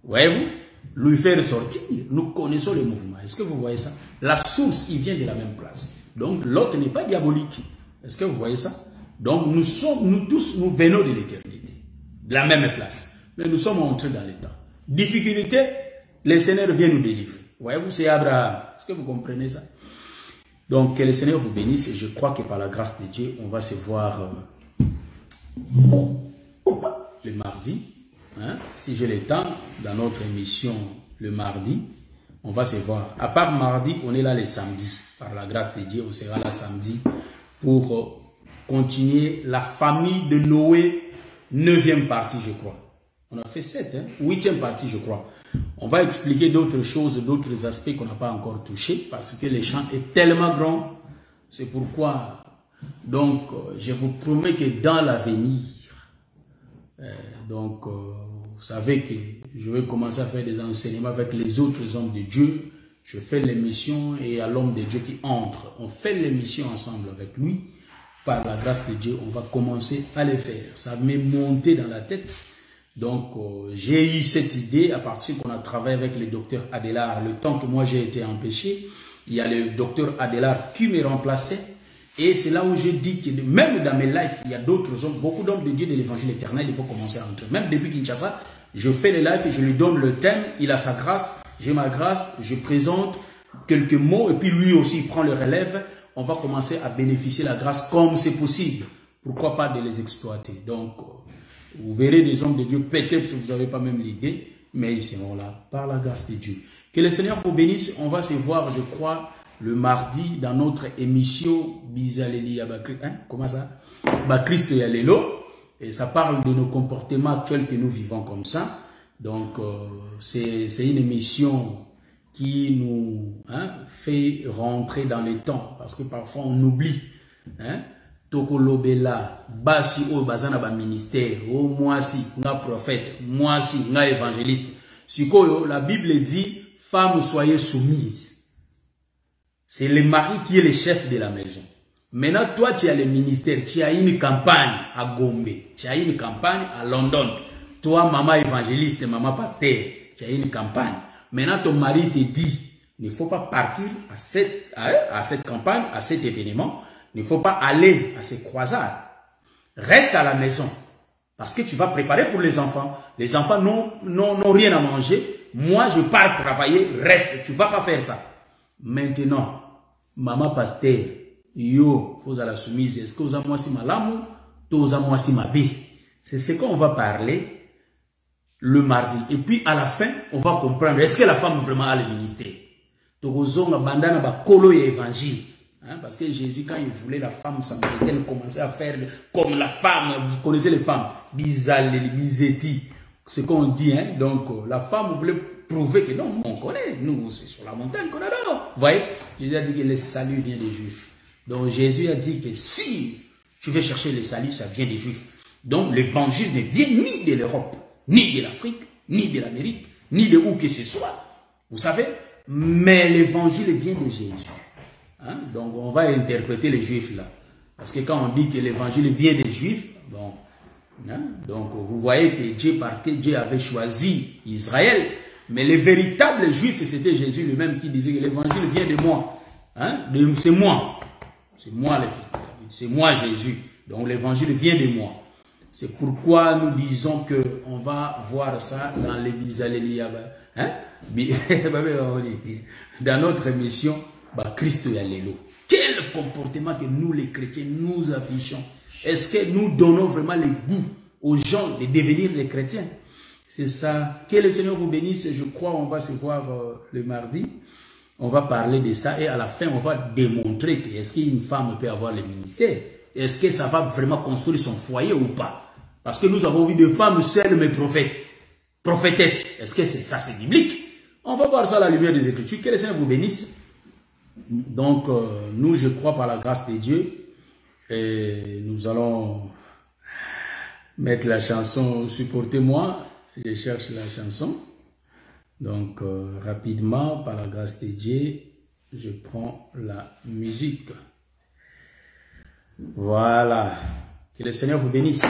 Voyez-vous? Lui faire sortir. Nous connaissons le mouvement. Est-ce que vous voyez ça? La source, il vient de la même place. Donc, Lot n'est pas diabolique. Est-ce que vous voyez ça? Donc, nous tous, nous venons de l'éternité, de la même place. Mais nous sommes entrés dans le temps. Difficulté, le Seigneur vient nous délivrer. Voyez-vous, c'est Abraham. Est-ce que vous comprenez ça? Donc, que le Seigneur vous bénisse. Et je crois que par la grâce de Dieu, on va se voir le mardi. Hein? Si j'ai le temps, dans notre émission le mardi, on va se voir. À part mardi, on est là les samedis. Par la grâce de Dieu, on sera là samedi pour... continuer la famille de Noé, 9e partie, je crois. On a fait 7, hein? 8e partie, je crois. On va expliquer d'autres choses, d'autres aspects qu'on n'a pas encore touchés, parce que le champ est tellement grand. C'est pourquoi, donc, je vous promets que dans l'avenir, vous savez que je vais commencer à faire des enseignements avec les autres hommes de Dieu. Je fais l'émission et à l'homme de Dieu qui entre. On fait l'émission ensemble avec lui. Par la grâce de Dieu, on va commencer à le faire. Ça m'est monté dans la tête. Donc, j'ai eu cette idée à partir qu'on a travaillé avec le docteur Adélard. Le temps que moi j'ai été empêché, il y a le docteur Adélard qui me remplaçait. Et c'est là où j'ai dit que même dans mes lives, il y a d'autres hommes, beaucoup d'hommes de Dieu de l'évangile éternel, il faut commencer à entrer. Même depuis Kinshasa, je fais les lives et je lui donne le thème. Il a sa grâce, j'ai ma grâce, je présente quelques mots et puis lui aussi il prend le relève. On va commencer à bénéficier de la grâce comme c'est possible. Pourquoi pas de les exploiter? Donc, vous verrez des hommes de Dieu, peut-être que vous n'avez pas même l'idée, mais ils seront là par la grâce de Dieu. Que le Seigneur vous bénisse. On va se voir, je crois, le mardi dans notre émission Bizaleli Abakri. Hein? Comment ça? Christ Yalelo. Et ça parle de nos comportements actuels que nous vivons comme ça. Donc, c'est une émission qui nous fait rentrer dans les temps. Parce que parfois on oublie. Toko lobela, basi o bazana ba ministère, o moi si, nga prophète, moi si, nga évangéliste. Sikoyo, la Bible dit, femmes soyez soumises. C'est le mari qui est le chef de la maison. Maintenant, toi, tu as le ministère, tu as une campagne à Gombe, tu as une campagne à London. Toi, maman évangéliste, maman pasteur, tu as une campagne. Maintenant, ton mari te dit, il ne faut pas partir à cette campagne, à cet événement. Il ne faut pas aller à ces croisades. Reste à la maison. Parce que tu vas préparer pour les enfants. Les enfants n'ont rien à manger. Moi, je pars travailler, reste. Tu ne vas pas faire ça. Maintenant, maman pasteur, yo, faut à la soumise. Est-ce que vous avez moi si malamu, vous avez moi si mabi? C'est ce qu'on va parler le mardi. Et puis, à la fin, on va comprendre. Est-ce que la femme vraiment a le ministère? Togozonga bandana ba kolo et évangile. Hein, parce que Jésus, quand il voulait la femme samaritaine, commençait à faire comme la femme. Vous connaissez les femmes. Bizalé, bizeti. C'est ce qu'on dit. Hein? Donc, la femme voulait prouver que non, on connaît. Nous, c'est sur la montagne qu'on adore. Vous voyez? Jésus a dit que le salut vient des Juifs. Donc, Jésus a dit que si tu veux chercher le salut, ça vient des Juifs. Donc, l'évangile ne vient ni de l'Europe, ni de l'Afrique, ni de l'Amérique, ni de où que ce soit. Vous savez? Mais l'évangile vient de Jésus. Hein? Donc, on va interpréter les Juifs là. Parce que quand on dit que l'évangile vient des Juifs, bon, hein? Donc vous voyez que Dieu avait choisi Israël, mais les véritables Juifs, c'était Jésus lui-même qui disait que l'évangile vient de moi. Hein? C'est moi. C'est moi le fils de David. C'est moi Jésus. Donc l'évangile vient de moi. C'est pourquoi nous disons qu'on va voir ça dans l'église Alléluia. Hein? Dans notre émission, Christ et Alléluia. Quel comportement que nous les chrétiens nous affichons? Est-ce que nous donnons vraiment le goût aux gens de devenir des chrétiens? C'est ça. Que le Seigneur vous bénisse. Je crois qu'on va se voir le mardi. On va parler de ça et à la fin, on va démontrer que est-ce qu'une femme peut avoir le ministère? Est-ce que ça va vraiment construire son foyer ou pas? Parce que nous avons vu des femmes seules mais prophètes, prophétesses. Est-ce que c'est ça, c'est biblique? On va voir ça à la lumière des Écritures. Que le Seigneur vous bénisse. Donc, nous, je crois par la grâce de Dieu, et nous allons mettre la chanson, supportez-moi, je cherche la chanson. Donc, rapidement, par la grâce de Dieu, je prends la musique. Voilà. Que le Seigneur vous bénisse.